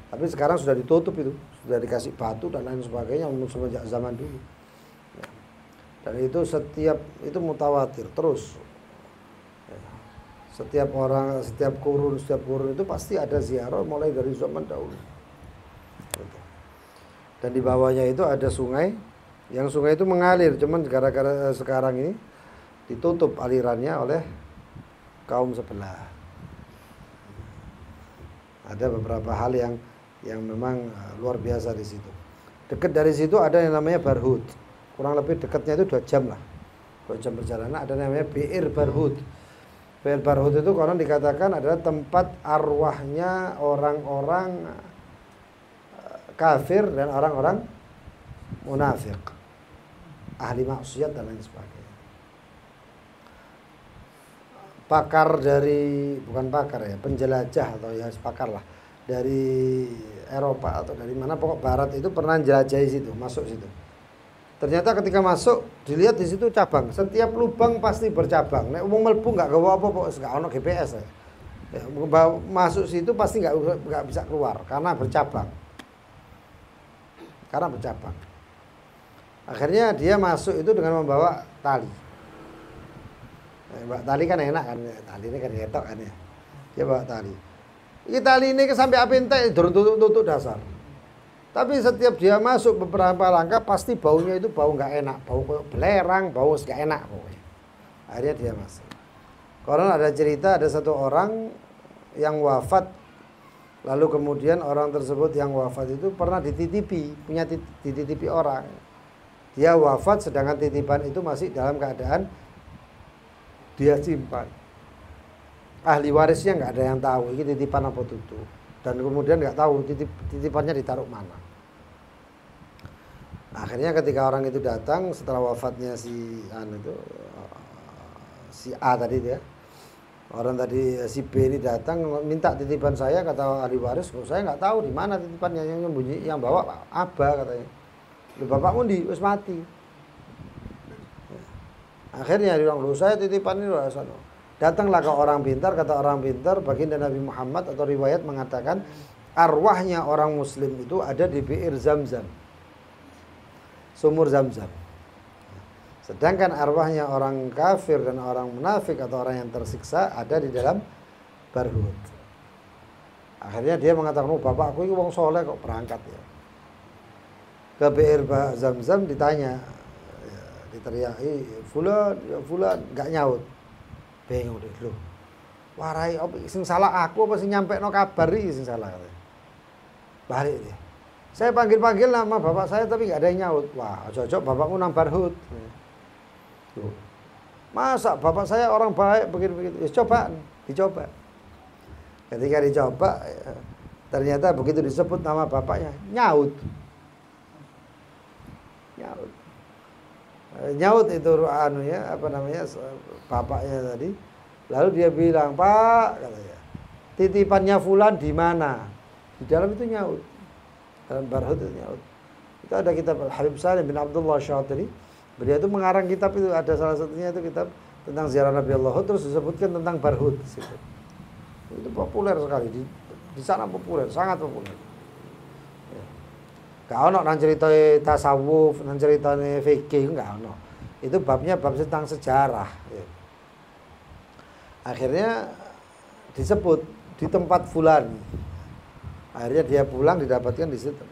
Tapi sekarang sudah ditutup itu, sudah dikasih batu dan lain sebagainya semenjak zaman dulu. Dan itu itu mutawatir terus. Setiap kurun itu pasti ada ziarah mulai dari zaman dahulu. Dan di bawahnya itu ada sungai, yang sungai itu mengalir, cuman gara-gara sekarang ini ditutup alirannya oleh kaum sebelah. Ada beberapa hal yang memang luar biasa di situ. Dekat dari situ ada yang namanya Barhut. Kurang lebih dekatnya itu 2 jam lah. 2 jam perjalanan ada namanya Bi'ir Barhut. Bi'ir Barhut itu konon dikatakan adalah tempat arwahnya orang-orang kafir dan orang-orang munafik, ahli maksiat dan lain sebagainya. Penjelajah atau ya pakar lah dari Eropa atau dari mana pokok barat itu pernah jelajahi situ, masuk situ. Ternyata ketika masuk dilihat di situ cabang. Setiap lubang pasti bercabang. Nek umum mlebu nggak gawa apa-apa, nggak ono GPS ya. Ya, masuk situ pasti nggak bisa keluar karena bercabang. Karena bercabang. Akhirnya dia masuk itu dengan membawa tali. Bawa tali kan enak kan, tali ini kan ketok kan ya. Dia bawa tali. Ini tali ini sampai api entek durung tutup dasar. Tapi setiap dia masuk beberapa langkah pasti baunya itu bau nggak enak, bau belerang, bau nggak enak pokoknya. Akhirnya dia masuk. Karena ada cerita ada satu orang yang wafat, lalu kemudian orang tersebut yang wafat itu pernah dititipi, punya dititipi orang. Dia wafat sedangkan titipan itu masih dalam keadaan dia simpan. Ahli warisnya nggak ada yang tahu ini titipan apa tutup. Dan kemudian nggak tahu titipannya ditaruh mana. Akhirnya ketika orang itu datang setelah wafatnya si A tadi dia, orang tadi si B ini datang minta titipan saya, kata ahli waris, saya nggak tahu di mana titipannya, yang bawa Aba katanya. Bapak mundi wis mati. Akhirnya dia bilang, saya titipan ini sana. Datanglah ke orang pintar, kata orang pintar, baginda Nabi Muhammad atau riwayat mengatakan arwahnya orang muslim itu ada di bi'ir Zamzam, sumur Zamzam. Sedangkan arwahnya orang kafir dan orang munafik atau orang yang tersiksa ada di dalam barhut. Akhirnya dia mengatakan, bapakku ini wong soleh kok berangkat ya. Ke bi'ir Zamzam ditanya, diteriaki, fulan, gak nyaut. Bingung deh lho. Warai apa sing salah aku apa sing nyampekno kabar iki sing salah katanya. Balik dia. Saya panggil-panggil nama bapak saya tapi enggak ada yang nyaut. Wah, cocok bapakmu nang barhut. Tuh. Masa bapak saya orang baik begitu-begitu. Ya coba, dicoba. Ketika dicoba ternyata begitu disebut nama bapaknya, nyaut. Nyaut itu bapaknya tadi. Lalu dia bilang, Pak, katanya, titipannya fulan di mana? Di dalam itu nyaut, dalam barhut itu nyaut. Itu ada kitab Habib Salim bin Abdullah Syatiri. Beliau itu mengarang kitab itu, ada salah satunya itu kitab tentang ziarah Nabi Allah, terus disebutkan tentang barhut. Itu populer sekali di sana, populer, sangat populer. Gak ono nang ceritane tasawuf, nang ceritane fikih enggak ono. Itu babnya bab tentang sejarah. Akhirnya disebut di tempat fulan. Akhirnya dia pulang didapatkan di situ.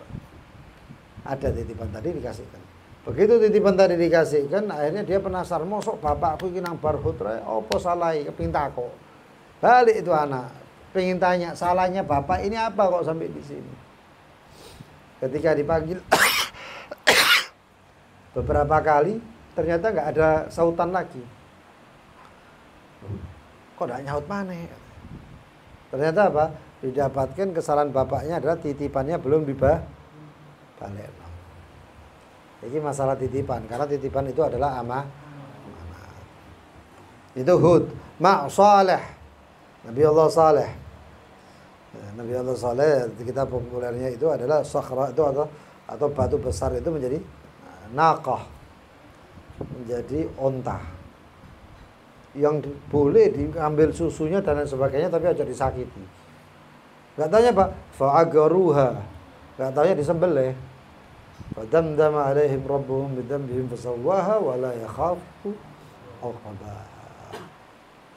Ada titipan tadi dikasihkan. Begitu titipan tadi dikasihkan, akhirnya dia penasaran, mosok bapakku iki nang barhut rae, opo salahe kepengin takok. Balik itu anak, pengen tanya, salahnya bapak ini apa kok sampai di sini? Ketika dipanggil beberapa kali ternyata nggak ada sautan lagi. Kok nggak nyaut mana? Ternyata apa? Didapatkan kesalahan bapaknya adalah titipannya belum balik. Ini masalah titipan, karena titipan itu adalah amanah. Itu Hud, Saleh, Nabi Allah Saleh. Nabi Allah Saleh, kita populernya itu adalah sakhra itu atau batu besar itu menjadi naqah, menjadi onta yang boleh diambil susunya dan lain sebagainya, tapi aja disakiti. Enggak tanya Pak, fa'agaruha, enggak tanya disembelih. Fadamdama alaihim rabbuhum bidambihim fasawwaha wa la yakhafu uqbaha.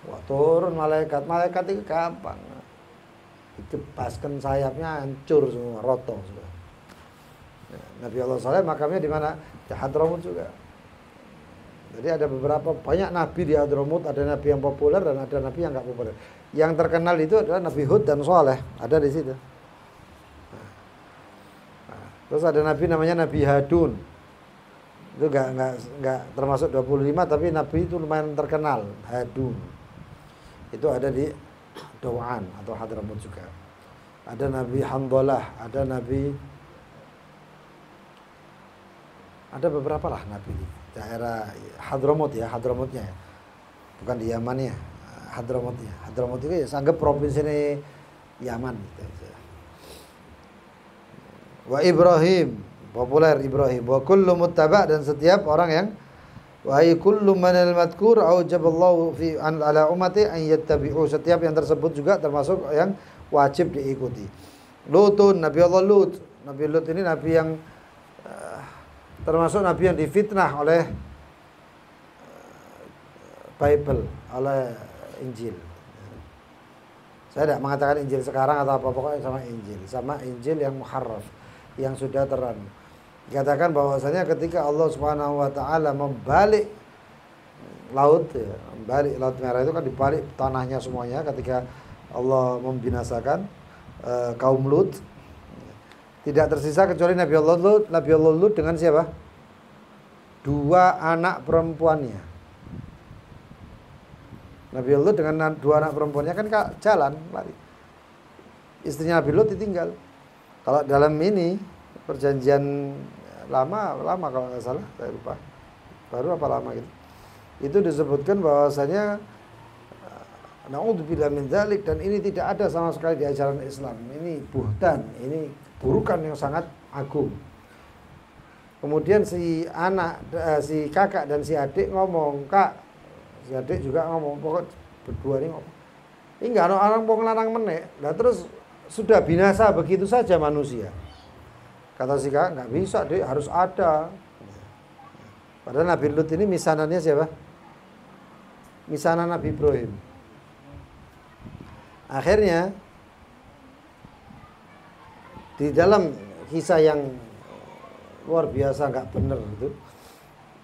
Wah, turun malaikat itu gampang. Dikepaskan sayapnya hancur semua, roto semua. Nabi Allah Saleh makamnya di mana? Di Hadramut juga. Jadi ada beberapa, banyak nabi di Hadramut, ada nabi yang populer dan ada nabi yang enggak populer. Yang terkenal itu adalah Nabi Hud dan Saleh, ada di situ. Terus ada nabi namanya Nabi Hadun. Itu enggak termasuk 25, tapi nabi itu lumayan terkenal, Hadun. Itu ada di Dawan atau Hadramut juga. Ada Nabi Handalah, ada beberapa lah nabi di daerah Hadramut ya, Hadramutnya ya. Bukan di Yaman ya, Hadramutnya. Hadramut itu ya anggap provinsi ini Yaman gitu. Wa Ibrahim, populer Ibrahim. Wa kullu muttaba' dan setiap orang yang wahai kullu manal madkur aujaballahu fi an ala ummati an yattabi'u, setiap yang tersebut juga termasuk yang wajib diikuti. Lutun, Nabi Allah Lut. Nabi Lut ini nabi yang termasuk nabi yang difitnah oleh Bible, oleh Injil. Saya tidak mengatakan Injil sekarang atau apa, pokoknya sama Injil yang muharraf, yang sudah teranu. Dikatakan bahwasanya ketika Allah Subhanahu wa taala membalik laut, ya, membalik Laut Merah itu kan dibalik tanahnya semuanya ketika Allah membinasakan kaum Lut. Tidak tersisa kecuali Nabi Allah Lut dengan siapa? 2 anak perempuannya. Nabi Lut dengan 2 anak perempuannya kan jalan lari. Istrinya Nabi Lut ditinggal. Kalau dalam ini perjanjian lama kalau nggak salah, saya lupa. Baru apa lama gitu. Itu disebutkan bahwasanya naudzubillah min dzalik, dan ini tidak ada sama sekali di ajaran Islam. Ini buhtan, ini burukan yang sangat agung. Kemudian si kakak dan si adik ngomong, Kak, si adik juga ngomong, pokok berdua ini ngomong. Ini enggak ada orang mau ngelarang menek. Nah terus sudah binasa begitu saja manusia. Kata si kakak, enggak bisa, Dek, harus ada. Padahal Nabi Lut ini misanannya siapa? Misanan Nabi Ibrahim. Akhirnya di dalam kisah yang luar biasa enggak benar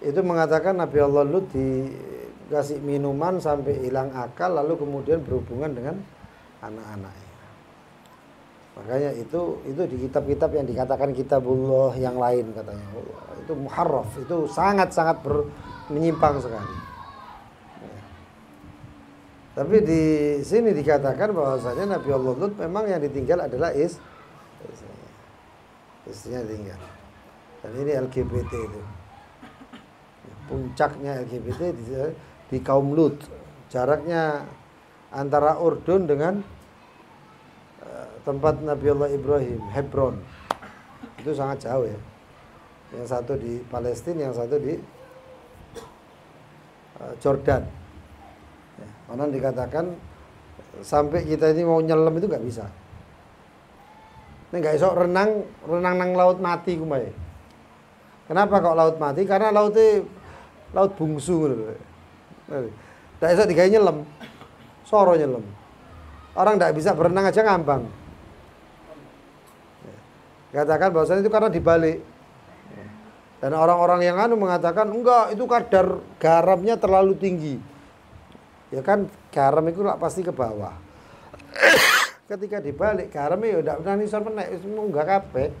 itu mengatakan Nabi Allah Lut dikasih minuman sampai hilang akal, lalu kemudian berhubungan dengan anak-anaknya. Makanya itu di kitab-kitab yang dikatakan kitabullah yang lain katanya. Itu muharraf, itu sangat-sangat menyimpang sekali. Ya. Tapi di sini dikatakan bahwasanya Nabi Allah Lut memang yang ditinggal adalah istrinya ditinggal. Dan ini LGBT itu. Puncaknya LGBT di kaum Lut. Jaraknya antara Urdun dengan tempat Nabi Allah Ibrahim, Hebron, itu sangat jauh ya. Yang satu di Palestina, yang satu di Jordan. Ya, mana dikatakan sampai kita ini mau nyelam itu nggak bisa. Ini nggak esok renang nang laut mati kumai. Kenapa kok laut mati? Karena lautnya laut bungsu gitu. Nggak esok digawe nyelam, soro nyelam. Orang nggak bisa berenang aja ngambang. Katakan bahwasanya itu karena dibalik. Dan orang-orang yang mengatakan enggak, itu kadar garamnya terlalu tinggi. Ya kan garam itu lah pasti ke bawah. Ketika dibalik garamnya ya ndak pernah nisor menek, semua enggak kabeh.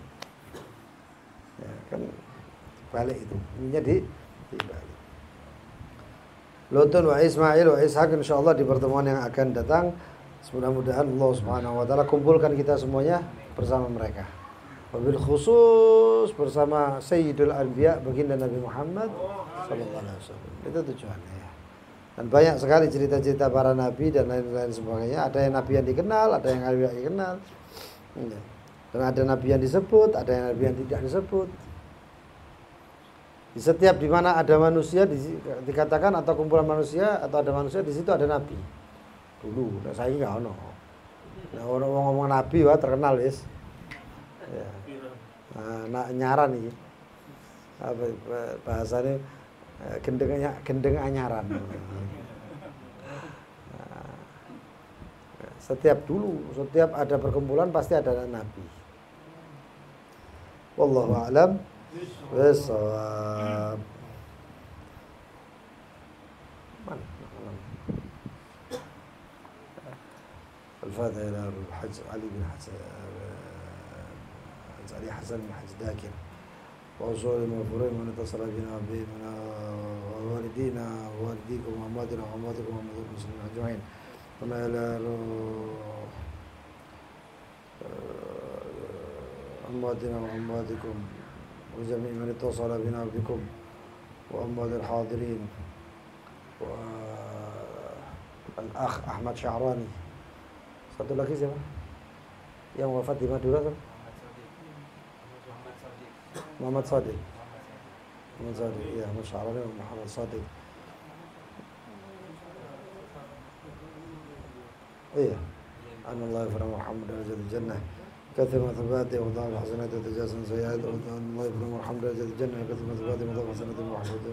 Ya kan balik itu. Ininya dibalik. Lutun wa Ismail wa Ishaq insyaallah di pertemuan yang akan datang. Mudah-mudahan Allah Subhanahu wa taala kumpulkan kita semuanya bersama mereka. Wabil khusus bersama Sayyidul Anbiya, baginda Nabi Muhammad sallallahu alaihi wasallam. Itu tujuannya ya. Dan banyak sekali cerita-cerita para nabi dan lain-lain sebagainya. Ada yang nabi yang dikenal, ada yang nabi yang dikenal. Dan ada nabi yang disebut, ada yang nabi yang tidak disebut. Di setiap di mana ada manusia dikatakan atau kumpulan manusia atau ada manusia, di situ ada nabi. Dulu, saya enggak ono. Nah, orang ngomong nabi wah terkenal wis. Ya. Nah, nyaran iki. Apa bahasane gendeng anyaran. Nah, setiap ada perkumpulan pasti ada nabi. Wallahu a'lam bissawab. الفاتحة إلى الحج علي بن حسن بن حج داكن وأصول المغفورين من اتصل بنا وبنا ووالدينا ووالديكم وأمواتنا وأمواتكم وأموات المسلمين أجمعين وما إلى أمواتنا وأمواتكم وجميع من اتصل بنا وبكم وأموات الحاضرين والأخ أحمد شعراني. Satu lagi siapa? Yang wafat di Madura kan? Muhammad Sadiq. Muhammad Sadiq, iya, Masya'Allah Muhammad Sadiq. Iya. أن الله يغفر محمد درجة الجنة كثر مثباته وضاعف حسناته وتجاسا سيئاته وأن الله يغفر محمد درجة الجنة كثر مثباته وضاعف حسناته محمد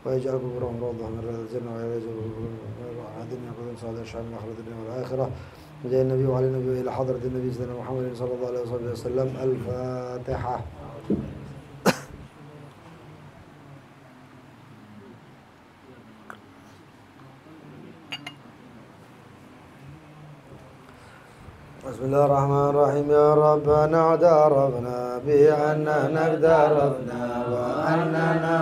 ويجعل كبرهم روضة من رياض الجنة ويجعل عادنا قدم صالح الشعب من آخرة الدنيا والآخرة وجاء النبي وعلى النبي إلى حضرة النبي سيدنا محمد صلى الله عليه وسلم. الفاتحة. بسم الله الرحمن الرحيم. يا ربنا اعترفنا بأننا اقترفنا وأننا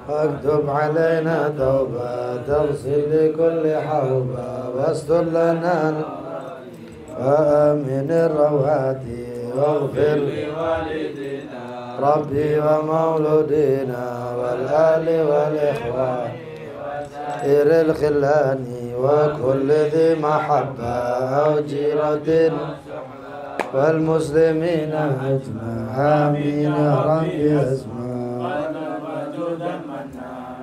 واكتب علينا توبة تغسل لكل حوبة واستر لنا وآمن الروات واغفر لوالدنا ربي ومولودنا والآل والإخوان سائر الخلان وكل ذي محبة أو جيرة والمسلمين أجمع آمين يا رب اسمع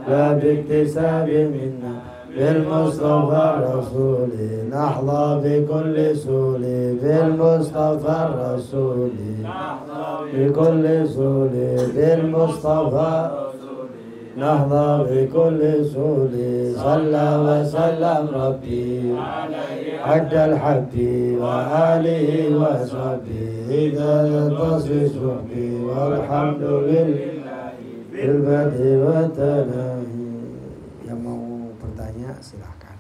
لا باكتساب منا بالمصطفى الرسول نحظى بكل سول بالمصطفى الرسول بكل سول بالمصطفى نحظى بكل سول صلى وسلم ربي حد الحب وآله وصحبه إذا تصل صحبي والحمد لله بالبدء والتناهي. Yang mau bertanya silahkan.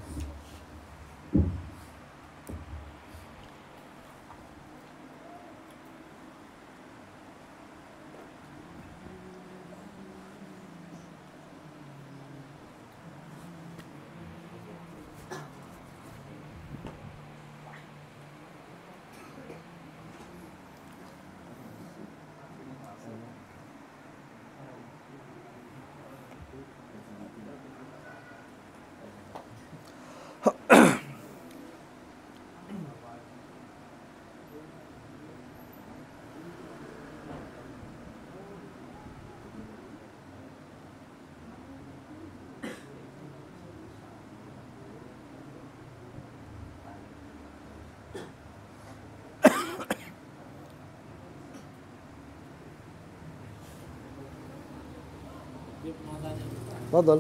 Fadal.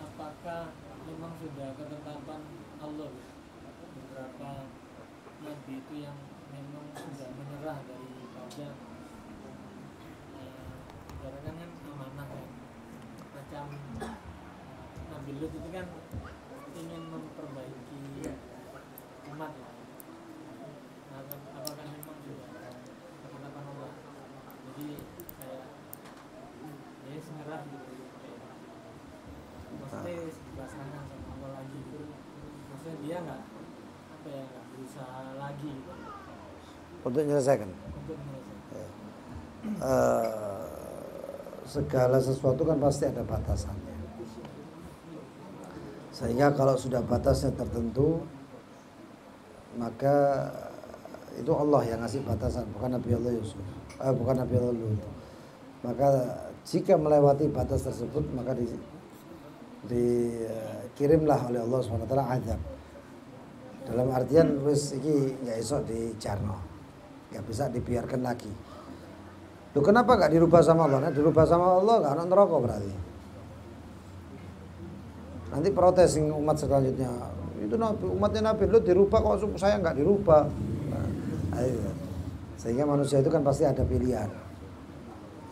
Apakah memang sudah ketetapan Allah beberapa nabi itu yang memang sudah menyerah daripada ibaratnya kan amanah ya, macam Nabi Lut itu kan ingin memperbaiki umat ya. Nah, apakah memang sudah ketetapan Allah, jadi kayak dia menyerah gitu, maksudnya dipasrahkan sama Allah lagi gitu, maksudnya dia nggak berusaha lagi gitu. Untuk menyelesaikan. Segala sesuatu kan pasti ada batasannya. Sehingga kalau sudah batasnya tertentu, maka itu Allah yang ngasih batasan, bukan Nabi Allah Yusuf, bukan Nabi Allah Lut. Maka jika melewati batas tersebut, maka dikirimlah oleh Allah SWT azab. Dalam artian wis iki nggak esok dijarno, nggak bisa dibiarkan lagi. Loh, kenapa nggak dirubah sama Allah? Nah, dirubah sama Allah nggak ada neraka berarti. Nanti protes umat selanjutnya. Itu umatnya Nabi Lut dirubah kok saya nggak dirubah. Nah, sehingga manusia itu kan pasti ada pilihan.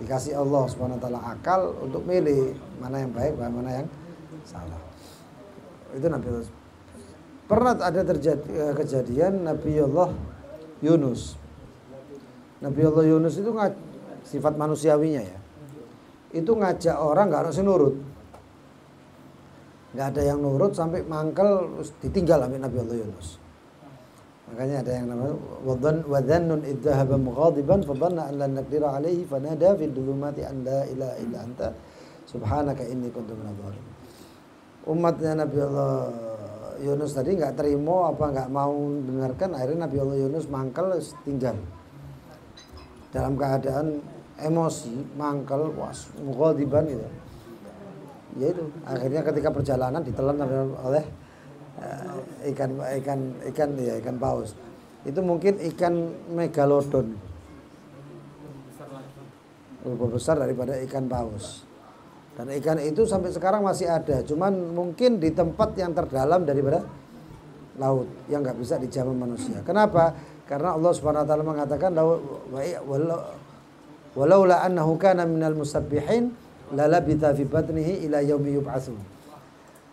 Dikasih Allah SWT akal untuk milih mana yang baik dan mana yang salah. Itu Nabi Allah. Pernah ada terjadi kejadian Nabi Allah Yunus. Nabi Allah Yunus itu sifat manusiawinya ya. Itu ngajak orang nggak harus nurut. Nggak ada yang nurut sampai mangkel ditinggal sampai Nabi Allah Yunus. Makanya ada yang namanya wadhannun idzahaba mughadiban fadhanna an lan naqdira alaihi fanada fil dhulumati an la ilaha illa anta subhanaka inni kuntu minadh dhalimin. Umatnya Nabi Allah Yunus tadi nggak terima nggak mau dengarkan, akhirnya Nabi Allah Yunus mangkel tinggal dalam keadaan emosi, mangkel, mughadiban gitu. Ya itu akhirnya ketika perjalanan ditelan oleh ikan paus. Itu mungkin ikan megalodon, lebih besar daripada ikan paus. Dan ikan itu sampai sekarang masih ada, cuman mungkin di tempat yang terdalam daripada laut yang nggak bisa dijamah manusia. Kenapa? Karena Allah Subhanahu Wa Taala mengatakan walaula annahu kana minal musabbihin lalabitha fi batnihi ila yaumi yub'atsun.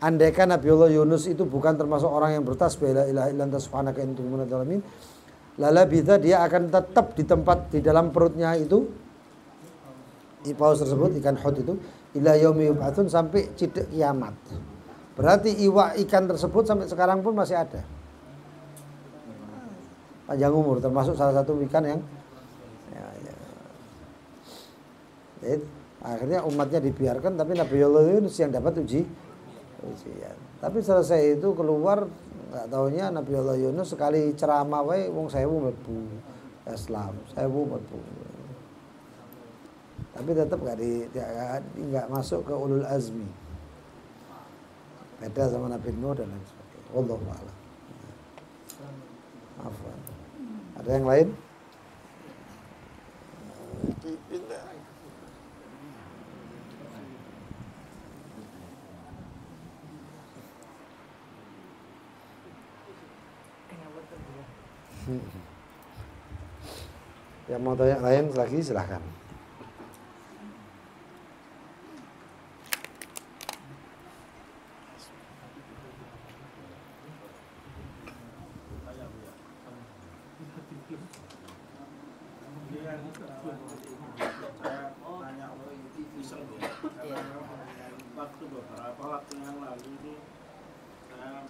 Andaikan Nabiullah Yunus itu bukan termasuk orang yang bertasbih la ilaha illa anta subhanaka inni kuntu minadz zalimin, lalabitha, dia akan tetap di tempat di dalam perutnya itu paus tersebut, ikan hut itu, ila yaumi yub'atsun, sampai cidek kiamat. Berarti ikan tersebut sampai sekarang pun masih ada. Panjang umur, termasuk salah satu ikan yang akhirnya umatnya dibiarkan, tapi Nabiullah Yunus yang dapat ujian. Tapi selesai itu keluar, nggak taunya Nabiullah Yunus sekali ceramah wae wong 1000 mlebu Islam, 1000 mlebu. Tapi tetap nggak masuk ke ulul azmi. Beda sama Nabi Nuh dan lain sebagainya. Wallahu a'lam. Afwan. Ada yang lain? Yang mau tanya lain lagi silahkan. Waktu beberapa waktu yang lalu itu saya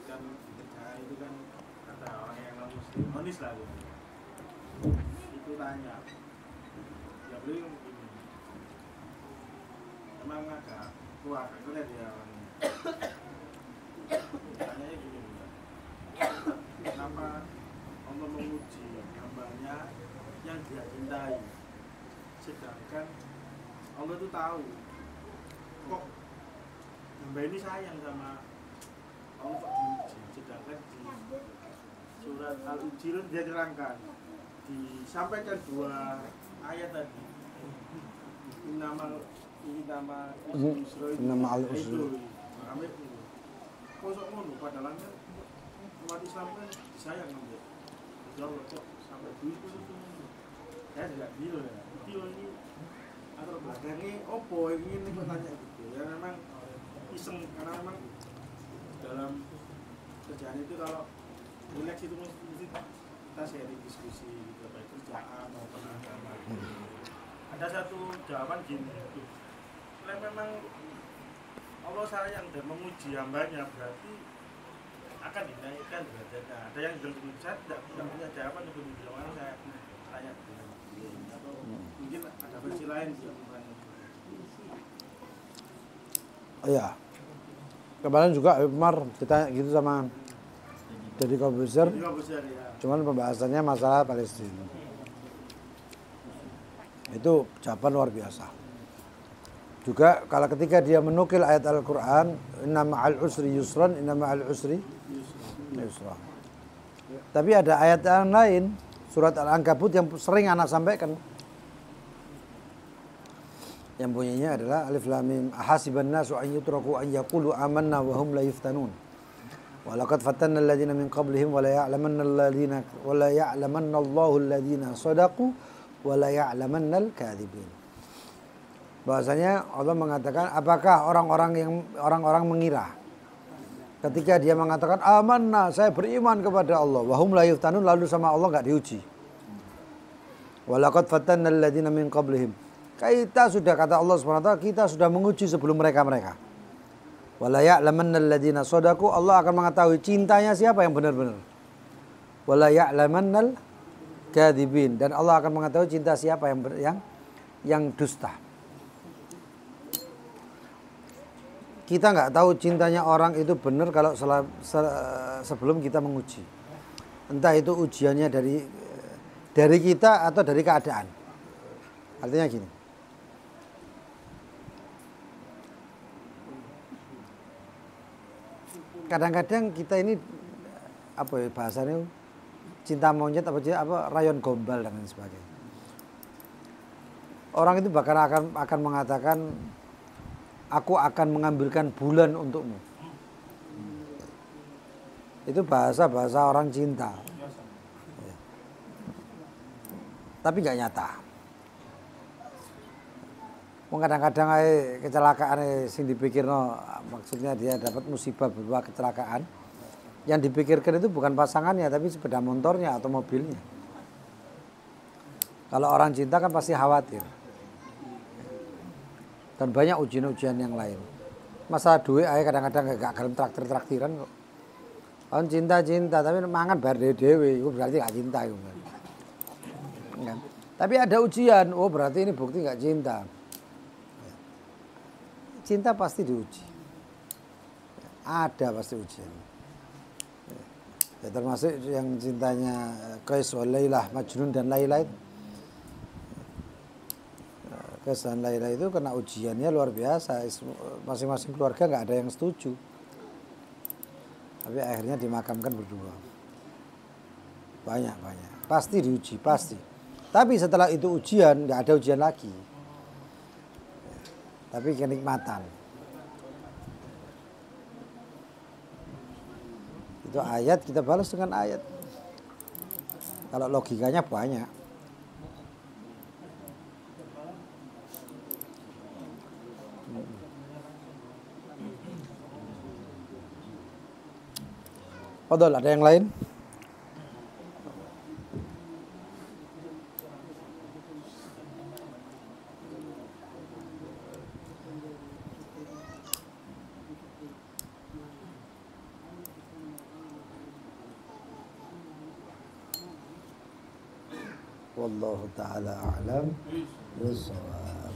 kan kerja itu kan ada orang yang non muslim monis lah gitu. Itu tanya ya beliau begini, emang agak tua agak dia orangnya. Tanya gini, kenapa Allah menguji hambanya yang dia cintai, sedangkan Allah itu tahu kok hamba ini sayang sama Allah kok diuji, sedangkan di surat Al-Ujil dia terangkan, disampaikan 2 ayat tadi, nama al-usri itu kosok ngono, padahal kan umat Islam kan disayang ya Allah kok sampai begitu. Saya tidak bilang ya video ini atau belakangnya opo ini tanya gitu ya, memang iseng karena memang dalam kerjaan itu kalau relax itu mesti kita sharing diskusi gitu, baik kerjaan maupun agama. Ada satu jawaban gini, kalau memang Allah sayang dan menguji hambanya berarti akan dinaikkan derajatnya. Ada yang bilang begini, saya tidak punya jawaban untuk bilang, saya tanya atau mungkin ada versi lain sih. Iya. Kemarin juga Umar ditanya gitu sama Deddy Corbuzier. Ya. Cuman pembahasannya masalah Palestina. Itu jawaban luar biasa. Juga kalau ketika dia menukil ayat Al-Quran, inna ma'al usri yusran, inna ma'al usri yusran. Tapi ada ayat yang lain, surat Al-Ankabut yang sering anak sampaikan. Yang bunyinya adalah alif lam mim ahasiban nasu an yutraku an yaqulu amanna wa hum la yuftanun. Wa laqad fatanna alladziina min qablihim wa la ya'lamanna Allahu alladziina shadaqu wa la ya'lamanna al-kadzibin. Bahwasanya Allah mengatakan, apakah orang-orang mengira ketika dia mengatakan amanna, saya beriman kepada Allah, wa hum la yuftanun, lalu sama Allah enggak diuji. Wa laqad fatanna alladziina min qablihim. Kita sudah, kata Allah SWT, kita sudah menguji sebelum mereka. Wala ya'lamanna alladziina shadaqu, Allah akan mengetahui cintanya siapa yang benar-benar. Wala ya'lamanna al-kadzibin, dan Allah akan mengetahui cinta siapa yang dusta. kita nggak tahu cintanya orang itu benar kalau sebelum kita menguji. Entah itu ujiannya dari kita atau dari keadaan. Artinya gini. Kadang-kadang kita ini apa ya bahasanya cinta monyet apa rayon gombal dan lain sebagainya. Orang itu bahkan akan mengatakan aku akan mengambilkan bulan untukmu. Itu bahasa orang cinta. Ya. Tapi nggak nyata. Kadang-kadang kecelakaan sing dipikirno maksudnya dia dapat musibah berupa kecelakaan. Yang dipikirkan itu bukan pasangannya tapi sepeda motornya atau mobilnya. Kalau orang cinta kan pasti khawatir. Dan banyak ujian-ujian yang lain. Masalah duit kadang-kadang gak galem traktir-traktiran kok. Kan cinta tapi mangan bar dhewe itu berarti gak cinta itu. Kan? Tapi ada ujian, oh berarti ini bukti gak cinta. Cinta pasti diuji. Ada pasti ujian. Ya, termasuk yang cintanya Qais wal Lailah, Majnun dan Laila itu. Qais dan Laila itu kena ujiannya luar biasa. Masing-masing keluarga nggak ada yang setuju. Tapi akhirnya dimakamkan berdua. Banyak. Pasti diuji, pasti. Tapi setelah itu ujian, nggak ada ujian lagi. Tapi kenikmatan. Itu ayat kita balas dengan ayat. Kalau logikanya banyak. Padahal ada yang lain? Wallahu ta'ala a'lam bissawab.